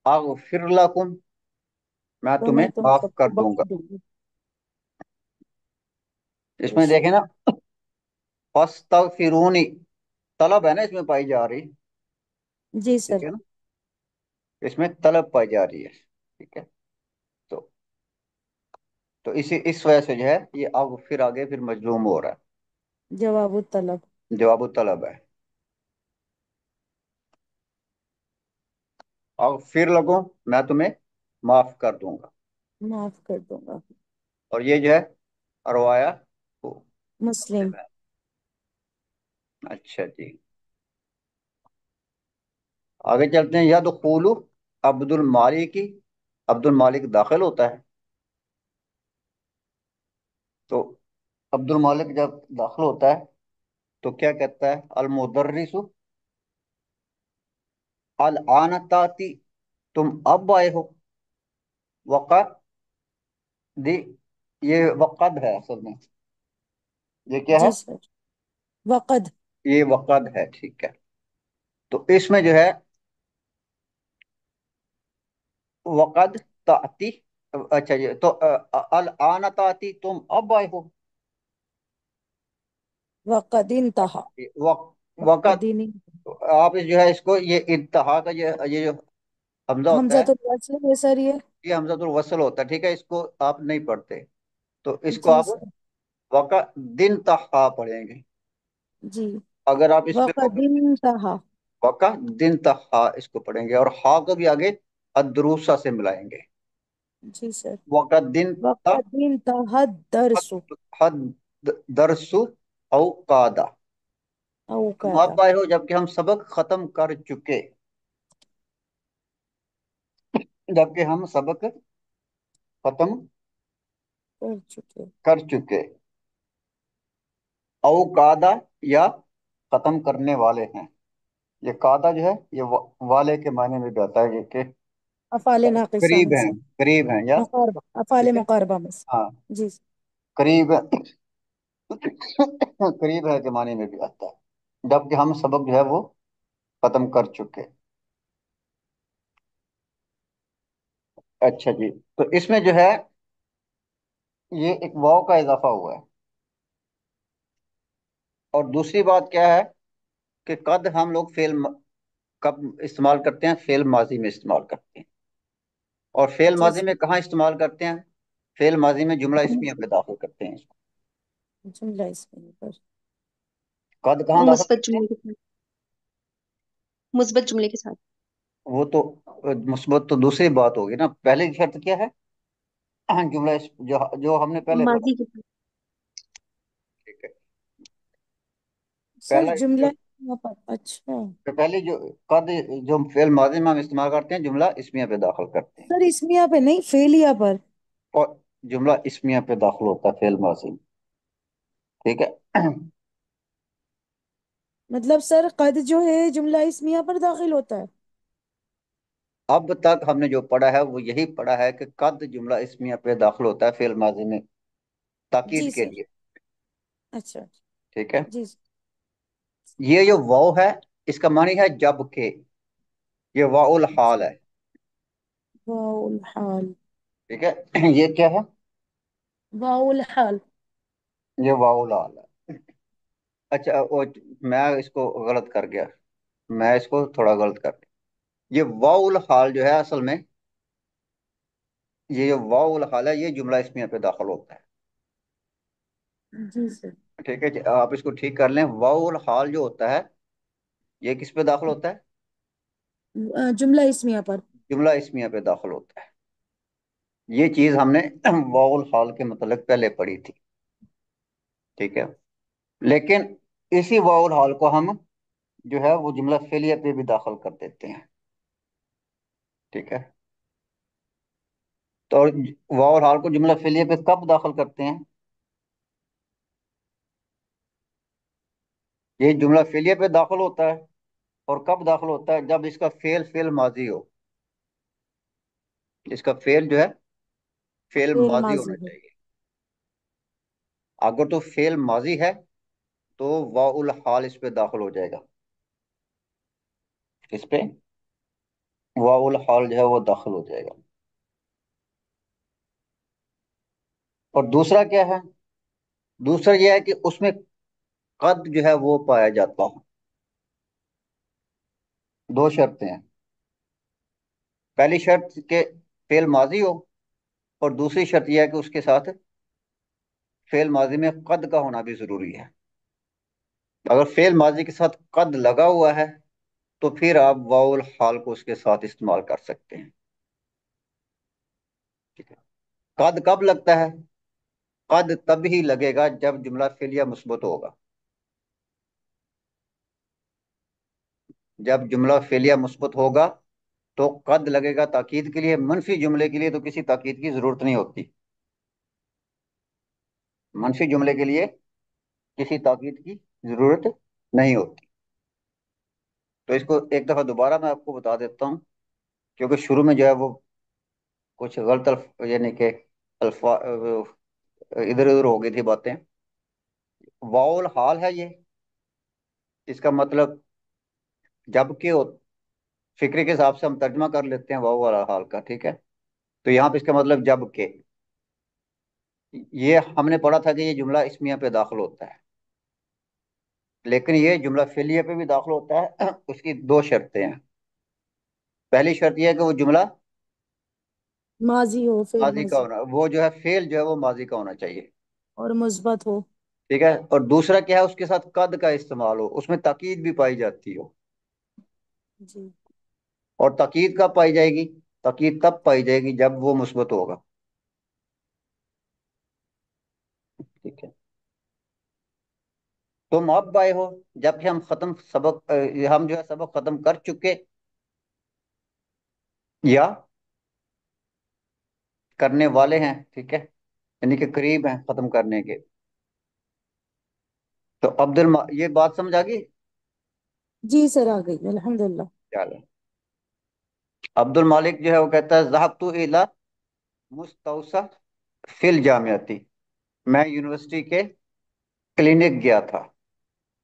अगफिर लकुम, मैं तो तुम्हें मैं तुम माफ कर सबको दूंगा। बख्श दूंगी। इसमें बेशक। देखें ना, फस्तगफिरूनी तलब है ना इसमें पाई जा रही। जी ठीक सर। है ना, इसमें तलब पाई जा रही है। ठीक है, तो इसी इस वजह से जो है ये अब फिर आगे फिर मजलूम हो रहा जवाब तलब। है, जवाब तलब है। अब फिर लगो, मैं तुम्हें माफ कर दूंगा। माफ कर दूंगा। और ये जो है अरवाया मुस्लिम। मुस्लिम है। अच्छा जी। आगे चलते हैं। या तो खूलू अब्दुल मालिक, अब्दुल मालिक दाखिल होता है। तो अब्दुल मालिक जब दाखिल होता है तो क्या कहता है? अल मुदर्रिसु अल आनताती, तुम अब आए हो। वक़ा दी, ये वक़द है असल में। ये क्या है? जी सर। वक़द। ये वक़द है। ठीक है, तो इसमें जो है वक़द ताती, अच्छा ये तो अल आनताती, तुम अब आए हो। वक़द इंतहा। वक़द, वक़द ही नहीं। आप जो है इसको ये इंतहा का ये जो हमजा होता हमजा है, तो वैसे है सर ये। ये हमजातुल वसल होता है। ठीक है, इसको आप नहीं पढ़ते, तो इसको जी आप सर। वक़ा दिन तहा पढ़ेंगे। जी। अगर आप इस पे वक़द इंतहा। वक़ा दिन तहा इसको पढ़ेंगे, और हा को भी आगे अदरूसा से मिलाएंगे। जी सर। वक़ा दिन तह, वक़द इंतहा दरसु। हद दरसु औ कादा, तुम औकादा। अब आए हो जबकि हम सबक खत्म कर चुके। जबकि हम सबक खत्म कर चुके। कर चुके। औ कादा, या खत्म करने वाले हैं। ये कादा जो है ये वाले के मायने में भी आता है कि अफाले नाकिसा में से, करीब हैं या। मुकारबा, अफाले ठीक है। मुकारबा में से। हाँ, जी। करीब करीब है के माने में भी आता है, जबकि हम सबक जो है वो खत्म कर चुके। अच्छा जी, तो इसमें जो है ये एक वाव का इजाफा हुआ है। और दूसरी बात क्या है कि कद हम लोग कब इस्तेमाल करते हैं? फेल माजी में इस्तेमाल करते हैं। और फेल जी माजी सर। में कहाँ इस्तेमाल करते हैं? फेल माजी में जुमला इस्मिया पे दाखिल करते हैं इसको। जुमला इसमें पर। कद कहाँ वो दाखिल मुस्बत करते हैं? जुमले के साथ, मुस्बत जुमले के साथ। वो तो मुस्बत तो दूसरी बात होगी ना, पहले की शर्त क्या है? जो जो हमने पहले पढ़ा। माजी के साथ। ठीक है। सर पहला जुमला जो यहाँ पर, अच्छा। पहले जो कद जो फेल माजी में हम इस्तेमाल करते हैं, जुमला इस्मिया पे दाखिल करते हैं। सर इसमिया पे नहीं, फेलिया पर। और जुमला इस्मिया पे दाखिल होता है फेल माजी में। ठीक है। मतलब सर कद जो है जुमला इसमिया पर दाखिल होता है। अब तक हमने जो पढ़ा है वो यही पढ़ा है कि कद जुमला इस्मिया पे दाखिल होता है फेल माजी में, ताकीद जी के सर। लिए। अच्छा। ठीक है। जी सर। ये जो वाव है इसका मानी है जब के। ये वाउल हाल है। वाउल हाल। ठीक है। ये क्या है? वाउल हाल। ये वाउल हाल है। अच्छा मैं इसको गलत कर गया। मैं इसको थोड़ा गलत कर गया। ये वाउल हाल जो है असल में, ये जो वाउल हाल है ये जुमला इस्मिया पे दाखिल होता है। जी सर। ठीक है जी, आप इसको ठीक कर लें। वाउल हाल जो होता है ये किस पे दाखिल होता है? जुमला इसमिया पर। जुमला इस्मिया पे दाखिल होता है। ये चीज हमने वाउल हाल के मतलब पहले पढ़ी थी। ठीक है। लेकिन इसी वाउल हाल को हम जो है वो जुमला फेलिया पे भी दाखिल कर देते हैं। ठीक है। तो वाउल हाल को जुमला फेलिया पे कब दाखिल करते हैं? ये जुमला फेलिया पे दाखिल होता है। और कब दाखिल होता है? जब इसका फेल फेल माजी हो। इसका फेल जो है फेल फेल माजी माजी होना है। चाहिए। अगर तो फेल माजी है तो वाउल हाल इस पे दाखिल हो जाएगा। इस पे वाउल हाल जो है वो दाखिल हो जाएगा। और दूसरा क्या है? दूसरा यह है कि उसमें कद जो है वो पाया जाता हो। दो शर्तें हैं। पहली शर्त के फेल माजी हो, और दूसरी शर्त यह है कि उसके साथ फेल माजी में कद का होना भी जरूरी है। अगर फेल माजी के साथ कद लगा हुआ है तो फिर आप वाउल हाल को उसके साथ इस्तेमाल कर सकते हैं। ठीक है। कद कब लगता है? कद तब ही लगेगा जब जुमला फेलिया मुस्बत होगा। जब जुमला फेलिया मुस्बत होगा तो कद लगेगा ताकीद के लिए। मनफी जुमले के लिए तो किसी ताकीद की जरूरत नहीं होती। मनफी जुमले के लिए किसी ताकीद की जरूरत नहीं होती। तो इसको एक दफा दोबारा मैं आपको बता देता हूँ, क्योंकि शुरू में जो है वो कुछ गलत यानी कि अल्फा इधर उधर हो गई थी बातें। वाउल हाल है ये। इसका मतलब जबकि फिक्रे के हिसाब से हम तर्जमा कर लेते हैं वाउ वाला हाल का। ठीक है। तो यहाँ पे इसका मतलब जब के, ये हमने पढ़ा था कि ये जुमला इसमिया पे दाखिल होता है, लेकिन ये जुमला फेलिया पे भी दाखिल होता है। उसकी दो शर्तें हैं। पहली शर्त यह है कि वो जुमला माजी हो, फेल माजी का माजी। होना, वो जो है फेल जो है वो माजी का होना चाहिए। और मुस्बत हो। ठीक है। और दूसरा क्या है? उसके साथ कद का इस्तेमाल हो, उसमें ताकीद भी पाई जाती हो। जी। और ताकीद कब पाई जाएगी? ताकीद तब पाई जाएगी जब वो मुस्बत होगा। ठीक है। तुम अब आए हो, जबकि हम खत्म हम जो है सबक खत्म कर चुके। या کرنے والے ہیں، ٹھیک ہے، یعنی کہ قریب ہیں ختم کرنے کے. تو یہ بات سمجھ آ گئی؟ جی سر آ گئی الحمدللہ. چلو. عبد المالک جو ہے وہ کہتا ہے ذهبت الى مستوصف فی الجامعتی، میں یونیورسٹی کے کلینک گیا تھا.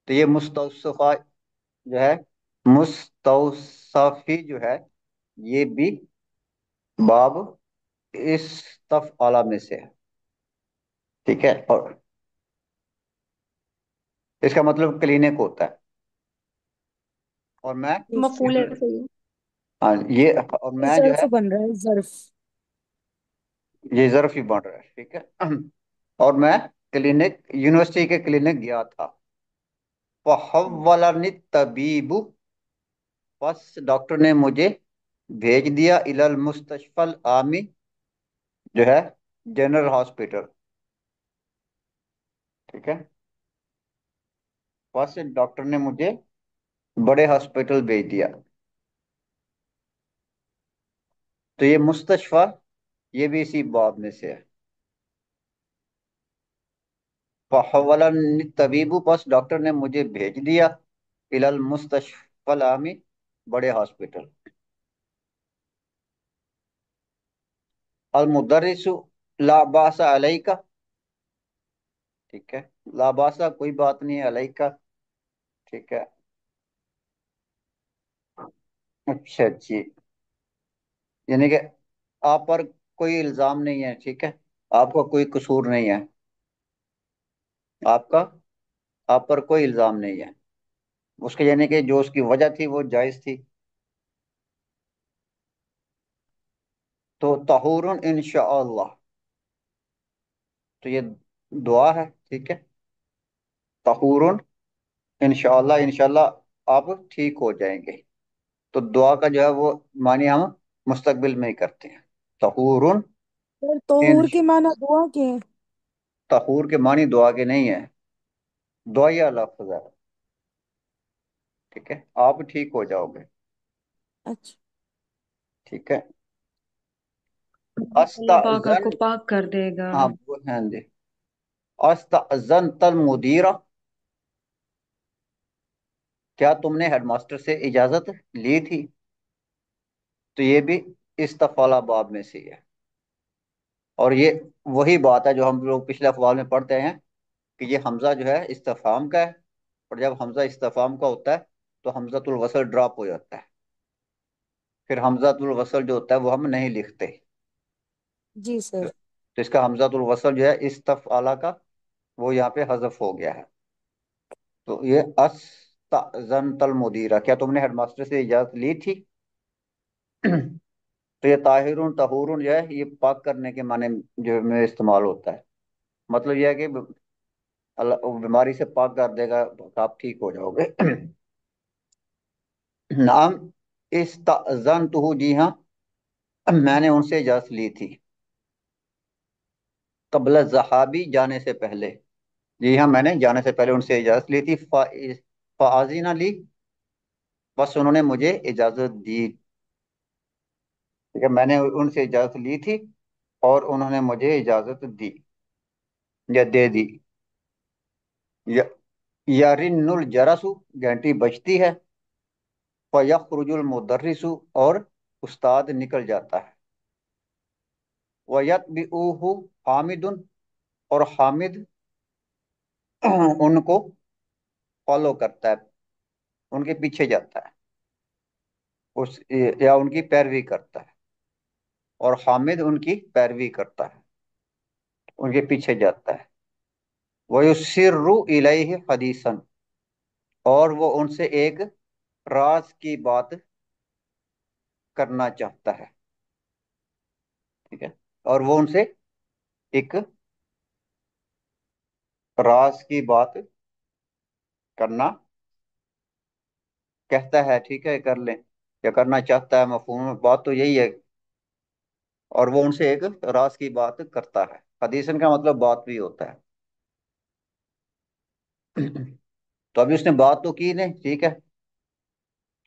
تو یہ مستوصفہ جو ہے، مستوصفی جو ہے، یہ بھی باب استفعال میں سے ہے، ٹھیک ہے. اور اس کا مطلب کلینک ہوتا ہے. اور میں ٹھیک ہے. مفعول ہے صحیح. ہاں یہ اور یہ میں جو ظرف ہے بن رہا ہے ظرف. یہ ظرف ہی بن رہا ہے، ٹھیک ہے. اور میں کلینک یونیورسٹی کے کلینک گیا تھا. فحولنی الطبیب، بس ڈاکٹر نے مجھے بھیج دیا الی المستشفی العامی، جو ہے جنرل ہاسپٹل، ٹھیک ہے. بس ڈاکٹر نے مجھے بڑے ہاسپٹل بھیج دیا. تو یہ مستشفی یہ بھی اسی باب میں سے ہے. فحولنی الطبیب، بس ڈاکٹر نے مجھے بھیج دیا الی المستشفی العامی، بڑے ہاسپٹل. المدرس لا باس علیک، ٹھیک ہے، لا باسا کوئی بات نہیں ہے، علیہ کا، ٹھیک ہے. اچھا جی، یعنی کہ آپ پر کوئی الزام نہیں ہے، ٹھیک ہے، آپ کا کوئی قصور نہیں ہے، آپ کا آپ پر کوئی الزام نہیں ہے. اس کے یعنی کہ جو اس کی وجہ تھی وہ جائز تھی. تو طہور انشاءاللہ، تو یہ دعا ہے، ٹھیک ہے. طہور انشاءاللہ، انشاءاللہ آپ ٹھیک ہو جائیں گے. تو دعا کا جو ہے وہ معنی ہم مستقبل میں ہی کرتے ہیں. طہور اور طہور کے معنی دعا کے ہیں؟ طہور کے معنی دعا کے نہیں ہے، دعائیا لفظ ہے، ٹھیک ہے، آپ ٹھیک ہو جاؤ گے، اچھا. ٹھیک ہے. اللہ پاک آپ استاذن، کو پاک کر دے گا. ہاں وہ ہیں جی. استاذنت المدیر، کیا تم نے ہیڈ ماسٹر سے اجازت لی تھی؟ تو یہ بھی استفعال باب میں سے ہے. اور یہ وہی بات ہے جو ہم لوگ پچھلے افعال میں پڑھتے ہیں کہ یہ حمزہ جو ہے استفہام کا ہے، اور جب حمزہ استفہام کا ہوتا ہے تو حمزۃ الوصل ڈراپ ہو جاتا ہے. پھر حمزۃ الوصل جو ہوتا ہے وہ ہم نہیں لکھتے. جی سر. تو اس کا حمزۃ الوصل جو ہے استفعال کا وہ یہاں پہ حذف ہو گیا ہے. تو یہ استأذنت المدیرہ، کیا تم نے ہیڈ ماسٹر سے اجازت لی تھی؟ تو یہ طاہرون طہورن جو ہے یہ پاک کرنے کے معنی جو میں استعمال ہوتا ہے. مطلب یہ ہے کہ اللہ بیماری سے پاک کر دے گا، آپ ٹھیک ہو جاؤ گے. نام استأذنتہ، جی ہاں میں نے ان سے اجازت لی تھی. قبل الذہابی، جانے سے پہلے، جی ہاں میں نے جانے سے پہلے ان سے اجازت لی تھی. فآذن لی، بس انہوں نے مجھے اجازت دی، ٹھیک ہے، میں نے ان سے اجازت لی تھی اور انہوں نے مجھے اجازت دی یا دے دی. یارن الجرس، گھنٹی بجتی ہے. فیخرج المدرس، اور استاد نکل جاتا ہے. ویتبعہ حامد، اور حامد ان کو فالو کرتا ہے، ان کے پیچھے جاتا ہے، اس یا ان کی پیروی کرتا ہے. اور حامد ان کی پیروی کرتا ہے، ان کے پیچھے جاتا ہے. وَيُسِرُّ إِلَيْهِ حَدِيثًا، اور وہ ان سے ایک راز کی بات کرنا چاہتا ہے، ٹھیک ہے، اور وہ ان سے ایک راز کی بات کرنا کہتا ہے، ٹھیک ہے، کر لیں یا کرنا چاہتا ہے، مفہوم بات تو یہی ہے. اور وہ ان سے ایک راز کی بات کرتا ہے. حدیثن کا مطلب بات بھی ہوتا ہے. تو ابھی اس نے بات تو کی نہیں، ٹھیک ہے.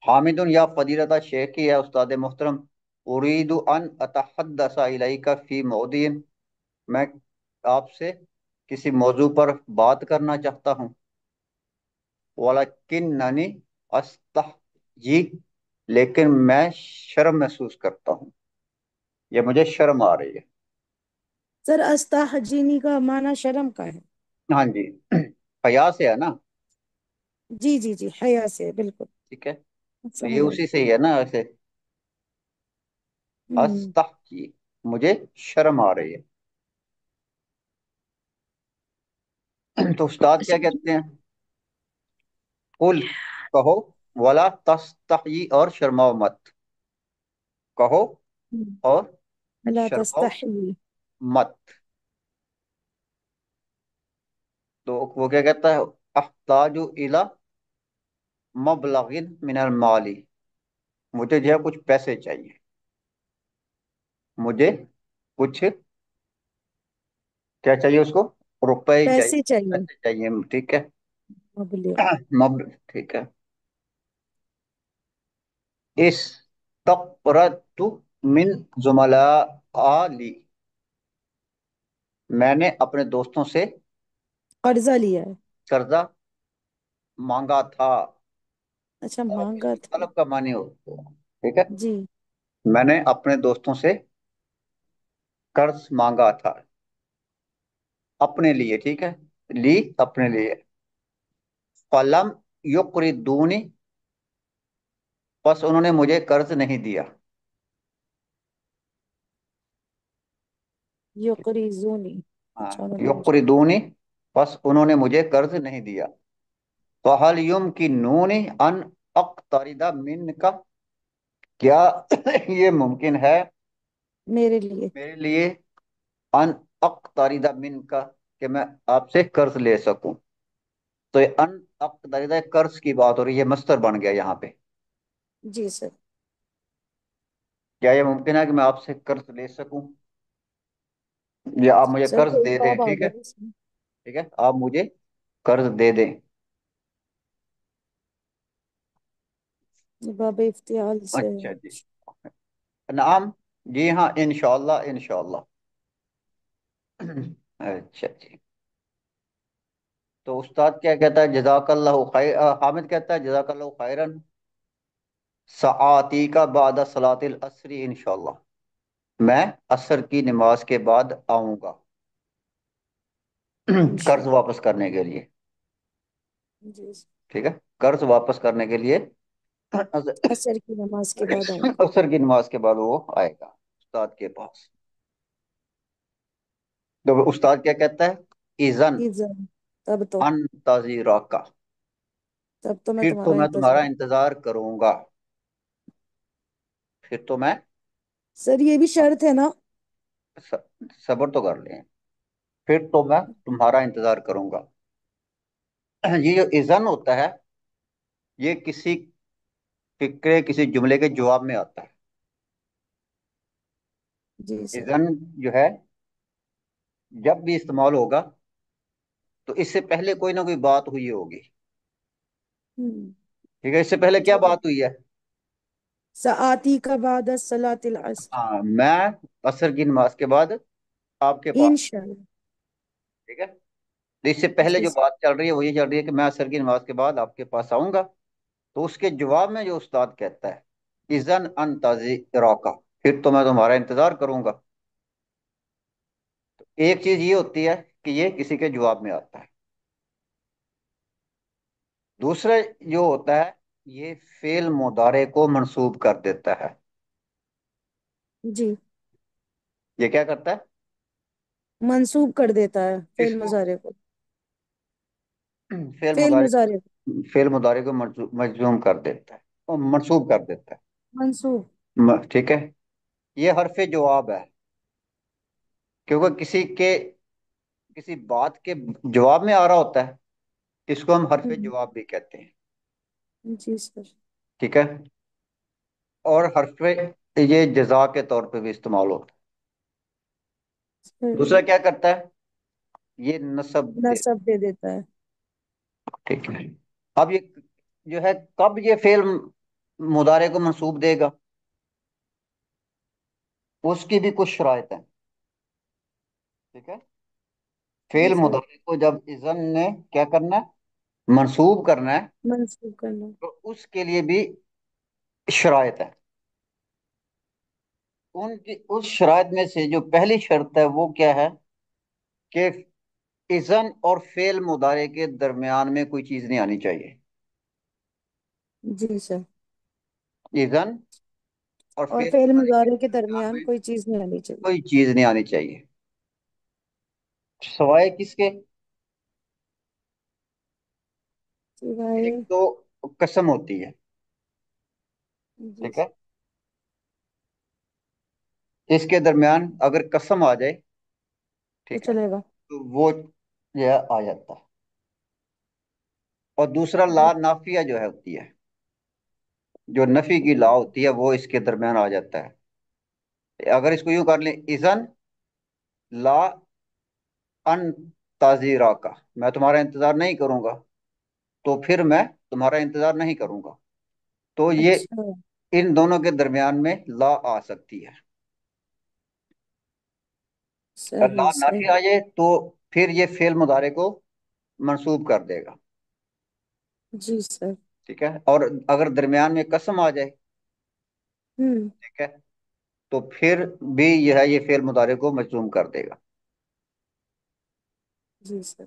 حامد یا فضیلت شیخ کی ہے، استاد محترم उरीदु अन अतहद्दसा इलैका फी मौदिन, मैं आपसे किसी मौजू पर बात करना चाहता हूँ। वलाकिन्ननी अस्तहयी, लेकिन मैं शर्म महसूस करता हूँ, ये मुझे शर्म आ रही है। सर अस्ताहजीनी का माना शर्म का है। हाँ जी, हया से है ना। जी जी जी, हया से बिल्कुल। ठीक है, तो ये समझ आई। उसी से ही है ना ऐसे। हम्म। अस्तहयी, मुझे शर्म आ रही है। तो उस्ताद क्या अच्छा कहते हैं? कुल, कहो, वला तस्तहयी, और शर्माओ मत। कहो और अला शर्माओ तस्तही। मत। तो वो क्या कहता है? अहताजु इला मबलगिन मिनल माली, मुझे जो है कुछ पैसे चाहिए, मुझे कुछ, क्या चाहिए उसको? रुपए ही चाहिए, पैसे चाहिए। पैसे चाहिए, ठीक है। मबले। मब ठीक है। इस तकरतु मिन जुमला आली, मैंने अपने दोस्तों से कर्जा लिया है। कर्जा मांगा था। अच्छा, तलब मांगा था। तलब का मानी हो, ठीक है। जी। मैंने अपने दोस्तों से कर्ज मांगा था, अपने लिए, ठीक है। ली, अपने लिए। फलम युकरिदूनी, बस उन्होंने मुझे कर्ज नहीं दिया। युकरिजूनी। हाँ, अच्छा, उन्होंने मुझे। युकरिदूनी, बस उन्होंने मुझे कर्ज नहीं दिया। तो हल युम की नूनी अन अक्तरिदा मिन का, क्या ये मुमकिन है मेरे लिए। मेरे लिए? अन अक्तरिदा मिन का, कि मैं आपसे कर्ज ले सकूं। तो ये अन अक्तरिदा कर्ज की बात हो रही है, मस्तर बन गया यहाँ पे। जी सर। क्या ये मुमकिन है कि मैं आपसे कर्ज ले सकूं, या आप मुझे सर कर्ज कोई दे दें? बाब आ ठीक है, गया इसमें। ठीक है, आप मुझे कर्ज दे दें। बाब इफ्तियाल से अच्छा है। जी, नाम, जी हाँ, इंशाल्लाह इंशाल्लाह। अच्छा जी। तो उस्ताद क्या कहता है? जजाकल्लाहु खैर, हामिद कहता है जजाकल्लाहु खैरन, सआती का बाद सलातिल असरी इंशाल्लाह, मैं असर की नमाज के बाद आऊंगा कर्ज इंशाल्लाह। वापस करने के लिए। जी सर। ठीक है, कर्ज वापस करने के लिए असर की नमाज के बाद आऊंगा। असर की नमाज के बाद वो आएगा उस्ताद के पास। तो उस्ताद क्या कहता है? इजन इज़न। तब तो। अन ताजीरा का, तब तो मैं फिर तो तुम्हारा मैं तुम्हारा इंतजार। इंतजार करूंगा। फिर तो मैं सर ये भी शर्त है ना? स- सब्र तो कर लें। फिर तो मैं तुम्हारा इंतजार करूंगा। ये जो इजन होता है, ये किसी फिक्रे, किसी जुमले के जवाब में आता है। जी सर। इजन जो है, जब भी इस्तेमाल होगा, तो इससे पहले कोई ना कोई बात हुई होगी। हम्म। ठीक है, इससे पहले क्या जब बात हुई है? सआती का बाद सलातिल असर। हाँ, मैं असर की नमाज के बाद आपके पास। इंशाल्लाह। ठीक है, तो इससे पहले जी जो सर। बात चल रही है वो ये चल रही है कि मैं असर की नमाज के बाद आपके पास आऊंगा। तो उसके जवाब में जो उस्ताद कहता है, इजन अन रौका, फिर तो मैं तुम्हारा इंतजार करूंगा। एक चीज ये होती है कि ये किसी के जवाब में आता है। दूसरा जो होता है, ये फेल मुदारे को मंसूब कर देता है। जी। ये क्या करता है? मंसूब कर देता है फेल इसको मुजारे को। फेल फेल मुदारे मुजारे को। फेल मुदारे को मजजूम कर देता है और मंसूब कर देता है। मंसूब। ठीक है, ये हरफ जवाब है, क्योंकि किसी बात के जवाब में आ रहा होता है, इसको हम हरफ हम्म। जवाब भी कहते हैं। जी सर। ठीक है, और हरफ ये जजा के तौर पे भी इस्तेमाल होता है। सही। दूसरा क्या करता है? ये नसब दे। नसब दे देता है। ठीक है, अब ये जो है, कब ये फेल मुदारे को मंसूब देगा? اس کی بھی کچھ شرائط ہیں، ٹھیک ہے؟ جی فعل سر، مضارع کو جب اذن نے کیا کرنا ہے، منصوب کرنا ہے، منسوخ کرنا. تو اس کے لیے بھی شرائط ہے. ان کی اس شرائط میں سے جو پہلی شرط ہے وہ کیا ہے کہ اذن اور فعل مضارع کے درمیان میں کوئی چیز نہیں آنی چاہیے. جی سر. اذن اور اور فعل فعل مضارع کے مضارع کے درمیان درمیان میں کوئی چیز نہیں آنی چاہیے. کوئی چیز نہیں آنی چاہیے، سوائے کس کے؟ سوائے. ایک تو قسم ہوتی ہے، جی ٹھیک ہے؟ اس کے درمیان اگر قسم آ جائے، تو ٹھیک ہے، چلے گا. تو وہ جو ہے آ جاتا ہے. اور دوسرا لا جی. نافیہ جو ہے ہوتی ہے، جو نفی کی لا ہوتی ہے وہ اس کے درمیان آ جاتا ہے. اگر اس کو یوں کر لیں، اذن لا ان تازیرا کا، میں تمہارا انتظار نہیں کروں گا، تو پھر میں تمہارا انتظار نہیں کروں گا، تو یہ اچھا ان دونوں کے درمیان میں لا آ سکتی ہے. لا صحیح نافی صحیح. آ جائے تو پھر یہ فعل مضارع کو منصوب کر دے گا، جی سر. ٹھیک ہے؟ اور اگر درمیان میں قسم آ جائے، ہوں. ٹھیک ہے، تو پھر بھی یہ ہے یہ فعل مضارع کو مجزوم کر دے گا. جی سر.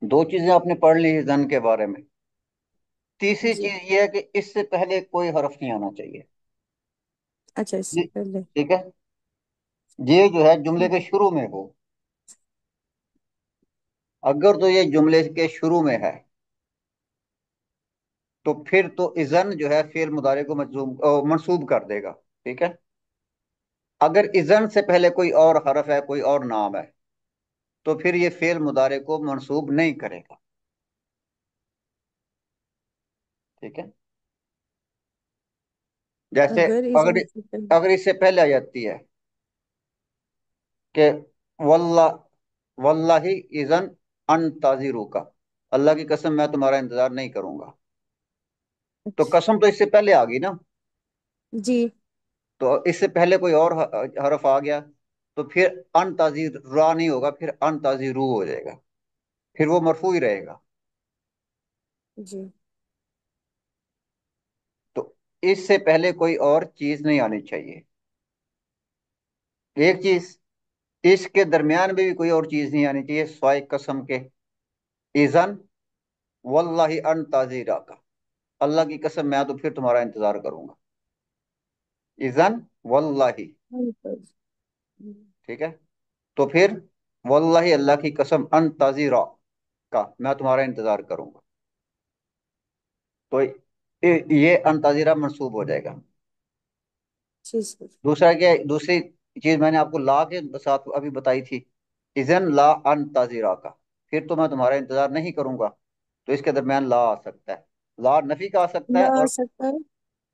دو چیزیں آپ نے پڑھ لی زن کے بارے میں. تیسری جی. چیز یہ ہے کہ اس سے پہلے کوئی حرف نہیں آنا چاہیے. اچھا، اس سے جی، پہلے. ٹھیک ہے، یہ جو ہے جملے کے شروع میں ہو. اگر تو یہ جملے کے شروع میں ہے تو پھر تو اذن جو ہے فعل مضارع کو منصوب کر دے گا، ٹھیک ہے؟ اگر اذن سے پہلے کوئی اور حرف ہے، کوئی اور نام ہے، تو پھر یہ فعل مضارع کو منصوب نہیں کرے گا، ٹھیک ہے؟ جیسے اگر اگر اذن سے پہلے. اگر اس سے پہلے آ جاتی ہے کہ واللہ واللہ اذن انتظروا کا، اللہ کی قسم میں تمہارا انتظار نہیں کروں گا، تو اچھا. قسم تو اس سے پہلے آ گئی نا. جی. تو اس سے پہلے کوئی اور حرف آ گیا تو پھر ان تاظیر را نہیں ہوگا، پھر ان تاظیر رو ہو جائے گا، پھر وہ مرفوع ہی رہے گا. جی. تو اس سے پہلے کوئی اور چیز نہیں آنی چاہیے. ایک چیز، اس کے درمیان میں بھی کوئی اور چیز نہیں آنی چاہیے سوائے قسم کے. اذن واللہ ان تاظیرا کا، اللہ کی قسم میں تو پھر تمہارا انتظار کروں گا. اذن واللہ، ٹھیک ہے، تو پھر واللہ اللہ کی قسم ان تاظیرا کا، میں تمہارا انتظار کروں گا، تو یہ ان تاظیرا منصوب ہو جائے گا. جی سر. دوسرا کیا ہے؟ دوسری چیز میں نے آپ کو لا کے ساتھ ابھی بتائی تھی، اذن لا ان تاظیرا کا، پھر تو میں تمہارا انتظار نہیں کروں گا، تو اس کے درمیان لا آ سکتا ہے. لا نفی کا آ سکتا ہے، لا آ سکتا ہے.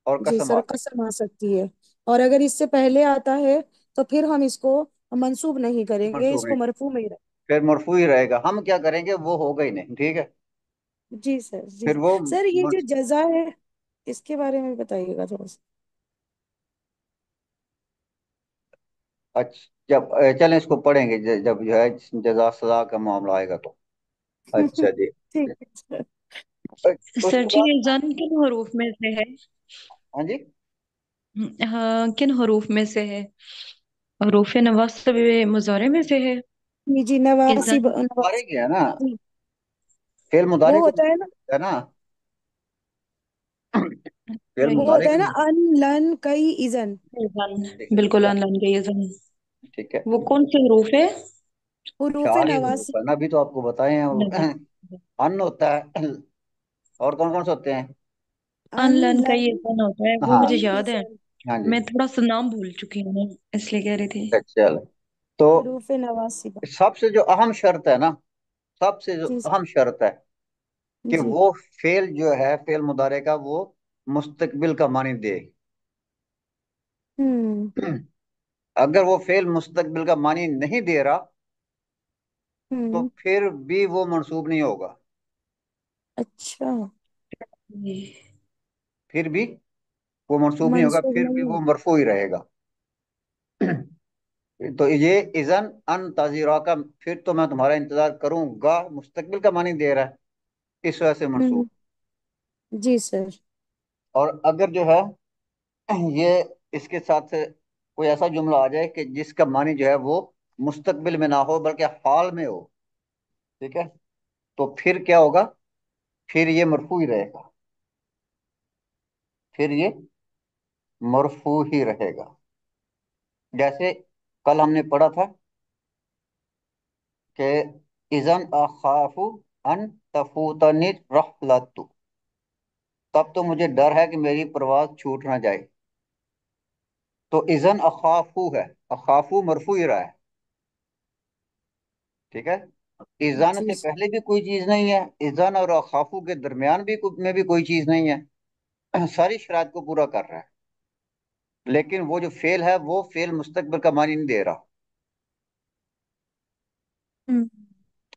اور جی قسم سر، آ سکتا قسم آ سکتی ہے. اور اگر اس سے پہلے آتا ہے تو پھر ہم اس کو منسوب نہیں ہے. کریں گے، منصوب اس کو نہیں، مرفوع میں ہی رکھ. پھر مرفوع ہی رہے گا. ہم کیا کریں گے، وہ ہوگا ہی نہیں، ٹھیک ہے؟ جی سر. جی پھر وہ سر، یہ جو جزا ہے اس کے بارے میں بتائیے گا تھوڑا سا. اچھا، جب چلیں اس کو پڑھیں گے جب جو ہے جزا سزا کا معاملہ آئے گا تو. اچھا جی، ٹھیک ہے سر. اس سر کے جی، بعد، یہ زن کن حروف میں سے ہے؟ ہاں جی، ہاں، کن حروف میں سے ہے؟ حروف نواصب مضارع میں سے ہے جی جی، کہ نواسی زن؟ مارے گیا نا، جی. فعل وہ مضارع کو ہوتا ہے نا، ہے نا، فعل وہ مضارع ہوتا ہے کا نا ان لن کئی ایزن. زن، ٹھیک ہے، بالکل ان لن کے یہ زن. ٹھیک ہے. وہ کون سے حروف ہے؟ حروف چار ہی نواسی. حروف ہے نا، ابھی تو آپ کو بتائے ہیں. نواصب. ان ہوتا ہے، اور کون کون سے ہوتے ہیں؟ ان ان لن کا لن یہ زن ہوتا ہے، وہ ہاں، مجھے کئی یاد ہے. ایزن. ہاں جی. میں تھوڑا سا نام بھول چکی ہوں، اس لیے کہہ رہی تھی. چل، تو حروف نواسی. سب سے جو اہم شرط ہے نا، سب سے جو جی اہم شرط ہے کہ جی. وہ فعل جو ہے فعل مضارع کا وہ مستقبل کا معنی دے. ہوں. اگر وہ فعل مستقبل کا معنی نہیں دے رہا تو ہوں. پھر بھی وہ منصوب نہیں ہوگا، اچھا. جی. پھر بھی وہ منصوب نہیں ہوگا، منصوب پھر بھی نہیں وہ ہوگا. مرفوع ہی رہے گا. تو یہ اذن ان تذیرا کا، پھر تو میں تمہارا انتظار کروں گا، مستقبل کا معنی دے رہا ہے، اس وجہ سے ہوں، منصوب۔ جی سر۔ اور اگر جو ہے یہ اس کے ساتھ سے کوئی ایسا جملہ آ جائے کہ جس کا معنی جو ہے وہ مستقبل میں نہ ہو بلکہ حال میں ہو، ٹھیک ہے، تو پھر کیا ہوگا؟ پھر یہ مرفوع ہی رہے گا، پھر یہ مرفوع ہی رہے گا۔ جیسے کل ہم نے پڑھا تھا کہ اذن اخاف ان تفوتنی الرحلۃ، تب تو مجھے ڈر ہے کہ میری پرواز چھوٹ نہ جائے۔ تو اذن اخافو ہے، اخافو مرفوع ہی رہا ہے، ٹھیک ہے۔ اذن جی سے سر۔ پہلے بھی کوئی چیز نہیں ہے، اذن اور اخافو کے درمیان بھی میں بھی کوئی چیز نہیں ہے، ساری شرائط کو پورا کر رہا ہے، لیکن وہ جو فعل ہے وہ فعل مستقبل کا معنی نہیں دے رہا، ہوں،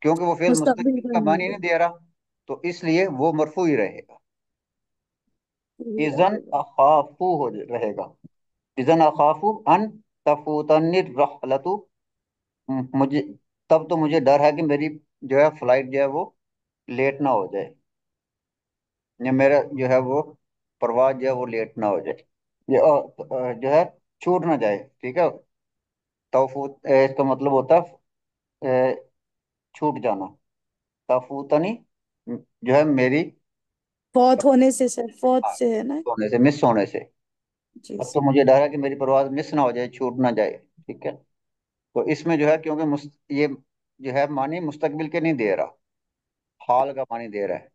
کیونکہ وہ فعل مستقبل مستقبل کا کا نہیں معنی ہے، نہیں دے رہا، تو اس لیے وہ مرفوع ہی رہے گا، یہی اذن رہے گا۔ اخافو رہے گا، اذن اخافو ان تفوتنی الرحلۃ، مجھے تب تو مجھے ڈر ہے کہ میری جو ہے فلائٹ جو ہے وہ لیٹ نہ ہو جائے، یا میرا جو ہے وہ پرواز جو ہے وہ لیٹ نہ ہو جائے، یہ جو ہے چھوٹ نہ جائے، ٹھیک ہے۔ تفوت اس کا مطلب ہوتا ہے چھوٹ جانا، تفوتنی جو ہے میری فوت ہونے سے سر، فوت سے ہے نا؟ ہونے سے، مس ہونے سے، جی اب تو سر۔ مجھے ڈر ہے کہ میری پرواز مس نہ ہو جائے، چھوٹ نہ جائے، ٹھیک ہے۔ تو اس میں جو ہے کیونکہ یہ جو ہے معنی مستقبل کے نہیں دے رہا، حال کا معنی دے رہا ہے،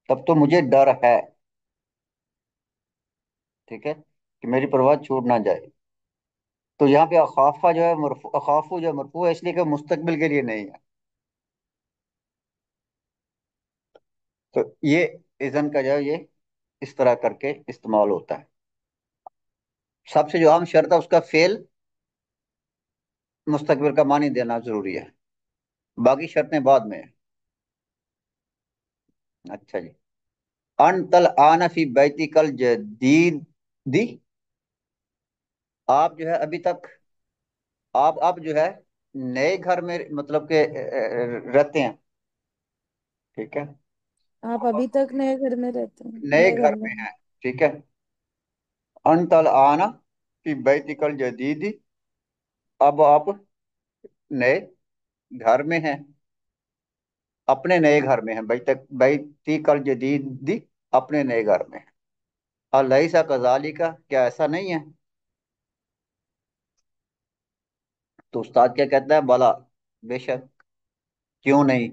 تب تو مجھے ڈر ہے، ٹھیک ہے، کہ میری پرواز چھوٹ نہ جائے۔ تو یہاں پہ اخافہ جو ہے مرفوع، اخافو جو ہے مرفوع ہے اس لیے کہ مستقبل کے لیے نہیں ہے، تو یہ اذن کا جو ہے یہ اس طرح کر کے استعمال ہوتا ہے۔ سب سے جو اہم شرط ہے اس کا فعل مستقبل کا معنی دینا ضروری ہے، باقی شرطیں بعد میں ہیں۔ اچھا جی، انتل آنا فی بیتی کل جدید دی، آپ جو ہے ابھی تک، آپ اب جو ہے نئے گھر میں مطلب کہ رہتے ہیں، ٹھیک ہے، آپ ابھی تک نئے گھر میں رہتے ہیں، نئے نئے گھر گھر میں میں ہیں۔ ہیں، ٹھیک ہے، انتل آنا فی بیتی کل جدید، اب آپ نئے گھر میں ہیں، اپنے نئے گھر میں ہیں، بیتی کل جدید، اپنے نئے گھر میں ہیں، الیسا کذالک، کیا ایسا نہیں ہے؟ تو استاد کیا کہتا ہے؟ بلا، بے شک، کیوں نہیں،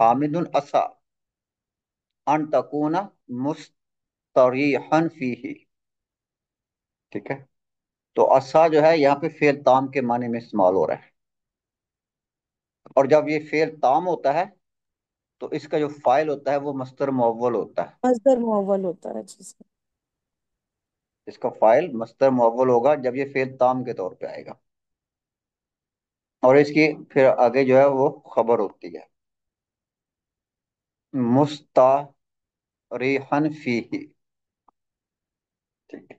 حامد اسا ان تکون مستریحا فیہ، ٹھیک ہے، تو اسا جو ہے یہاں پہ فعل تام کے معنی میں استعمال ہو رہا ہے، اور جب یہ فعل تام ہوتا ہے تو اس کا جو فاعل ہوتا ہے وہ مصدر مؤول ہوتا ہے، مصدر مؤول ہوتا ہے، جی سر۔ اس کا فاعل مصدر مؤول ہوگا جب یہ فعل تام کے طور پہ آئے گا، اور اس کی پھر آگے جو ہے وہ خبر ہوتی ہے، مستریحا فیہ، ٹھیک ہے،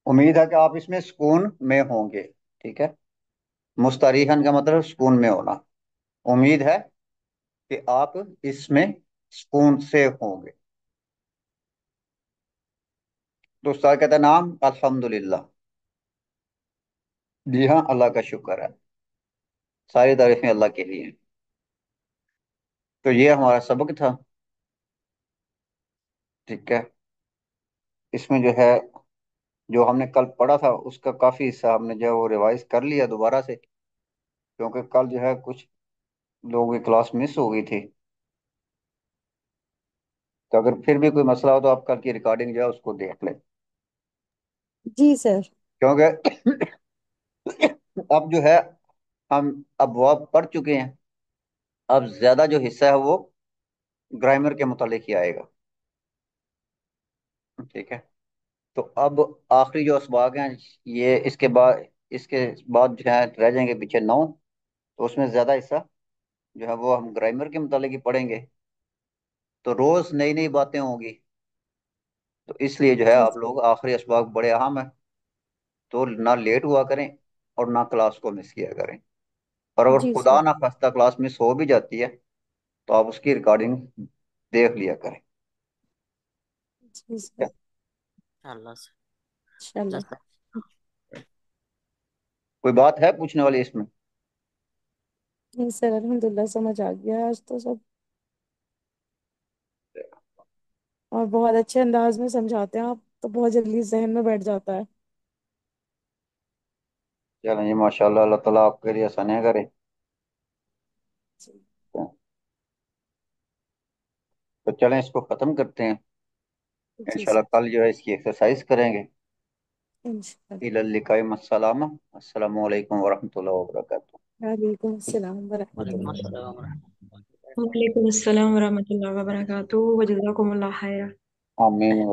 امید ہے کہ آپ اس میں سکون میں ہوں گے، ٹھیک ہے، مستریحن کا مطلب سکون میں ہونا، امید ہے کہ آپ اس میں سکون سے ہوں گے۔ تو استاد کہتا ہے نام الحمدللہ، جی ہاں اللہ کا شکر ہے، ساری تعریفیں اللہ کے لیے ہیں۔ تو یہ ہمارا سبق تھا، ٹھیک ہے، اس میں جو ہے جو ہم نے کل پڑھا تھا اس کا کافی حصہ ہم نے جو ہے وہ ریوائز کر لیا دوبارہ سے، کیونکہ کل جو ہے کچھ لوگوں کی کلاس مس ہو گئی تھی، تو اگر پھر بھی کوئی مسئلہ ہو تو آپ کل کی ریکارڈنگ جو ہے اس کو دیکھ لیں، جی سر۔ کیونکہ اب جو ہے ہم ابواب پڑھ چکے ہیں، اب زیادہ جو حصہ ہے وہ گرامر کے متعلق ہی آئے گا، ٹھیک ہے، تو اب آخری جو اسباق ہیں یہ اس کے بعد جو ہے رہ جائیں گے پیچھے 9، تو اس میں زیادہ حصہ جو ہے وہ ہم گرامر کے متعلق ہی پڑھیں گے، تو روز نئی نئی باتیں ہوں گی، تو اس لیے جو ہے جی آپ لوگ آخری اسباق بڑے اہم ہیں، تو نہ لیٹ ہوا کریں اور نہ کلاس کو مس کیا کریں، اور اگر جی خدا سر، نہ خواستہ کلاس مس ہو بھی جاتی ہے تو آپ اس کی ریکارڈنگ دیکھ لیا کریں. جی ٹھیک سر، ہے؟ اللہ سے انشاءاللہ. جزاک کوئی بات ہے پوچھنے والی اس میں؟ نہیں سر، الحمدللہ سمجھ آ گیا آج تو سب، اور بہت اچھے انداز میں سمجھاتے ہیں آپ، تو بہت جلدی ذہن میں بیٹھ جاتا ہے. چلیں جی، ماشاء اللہ، اللہ تعالیٰ آپ کے لیے آسانیاں کرے. جی تو چلیں اس کو ختم کرتے ہیں. جی انشاءاللہ سر، کل جو ہے اس کی ایکسرسائز کریں گے. انشاءاللہ. الی اللقاء، السلام، السلام علیکم ورحمۃ اللہ وبرکاتہ. وعلیکم السلام ورحمۃ وعلیکم اللہ. السلام ورحمۃ اللہ وبرکاتہ. وعلیکم السلام ورحمۃ اللہ وبرکاتہ، وجزاکم اللہ خیر. آمین.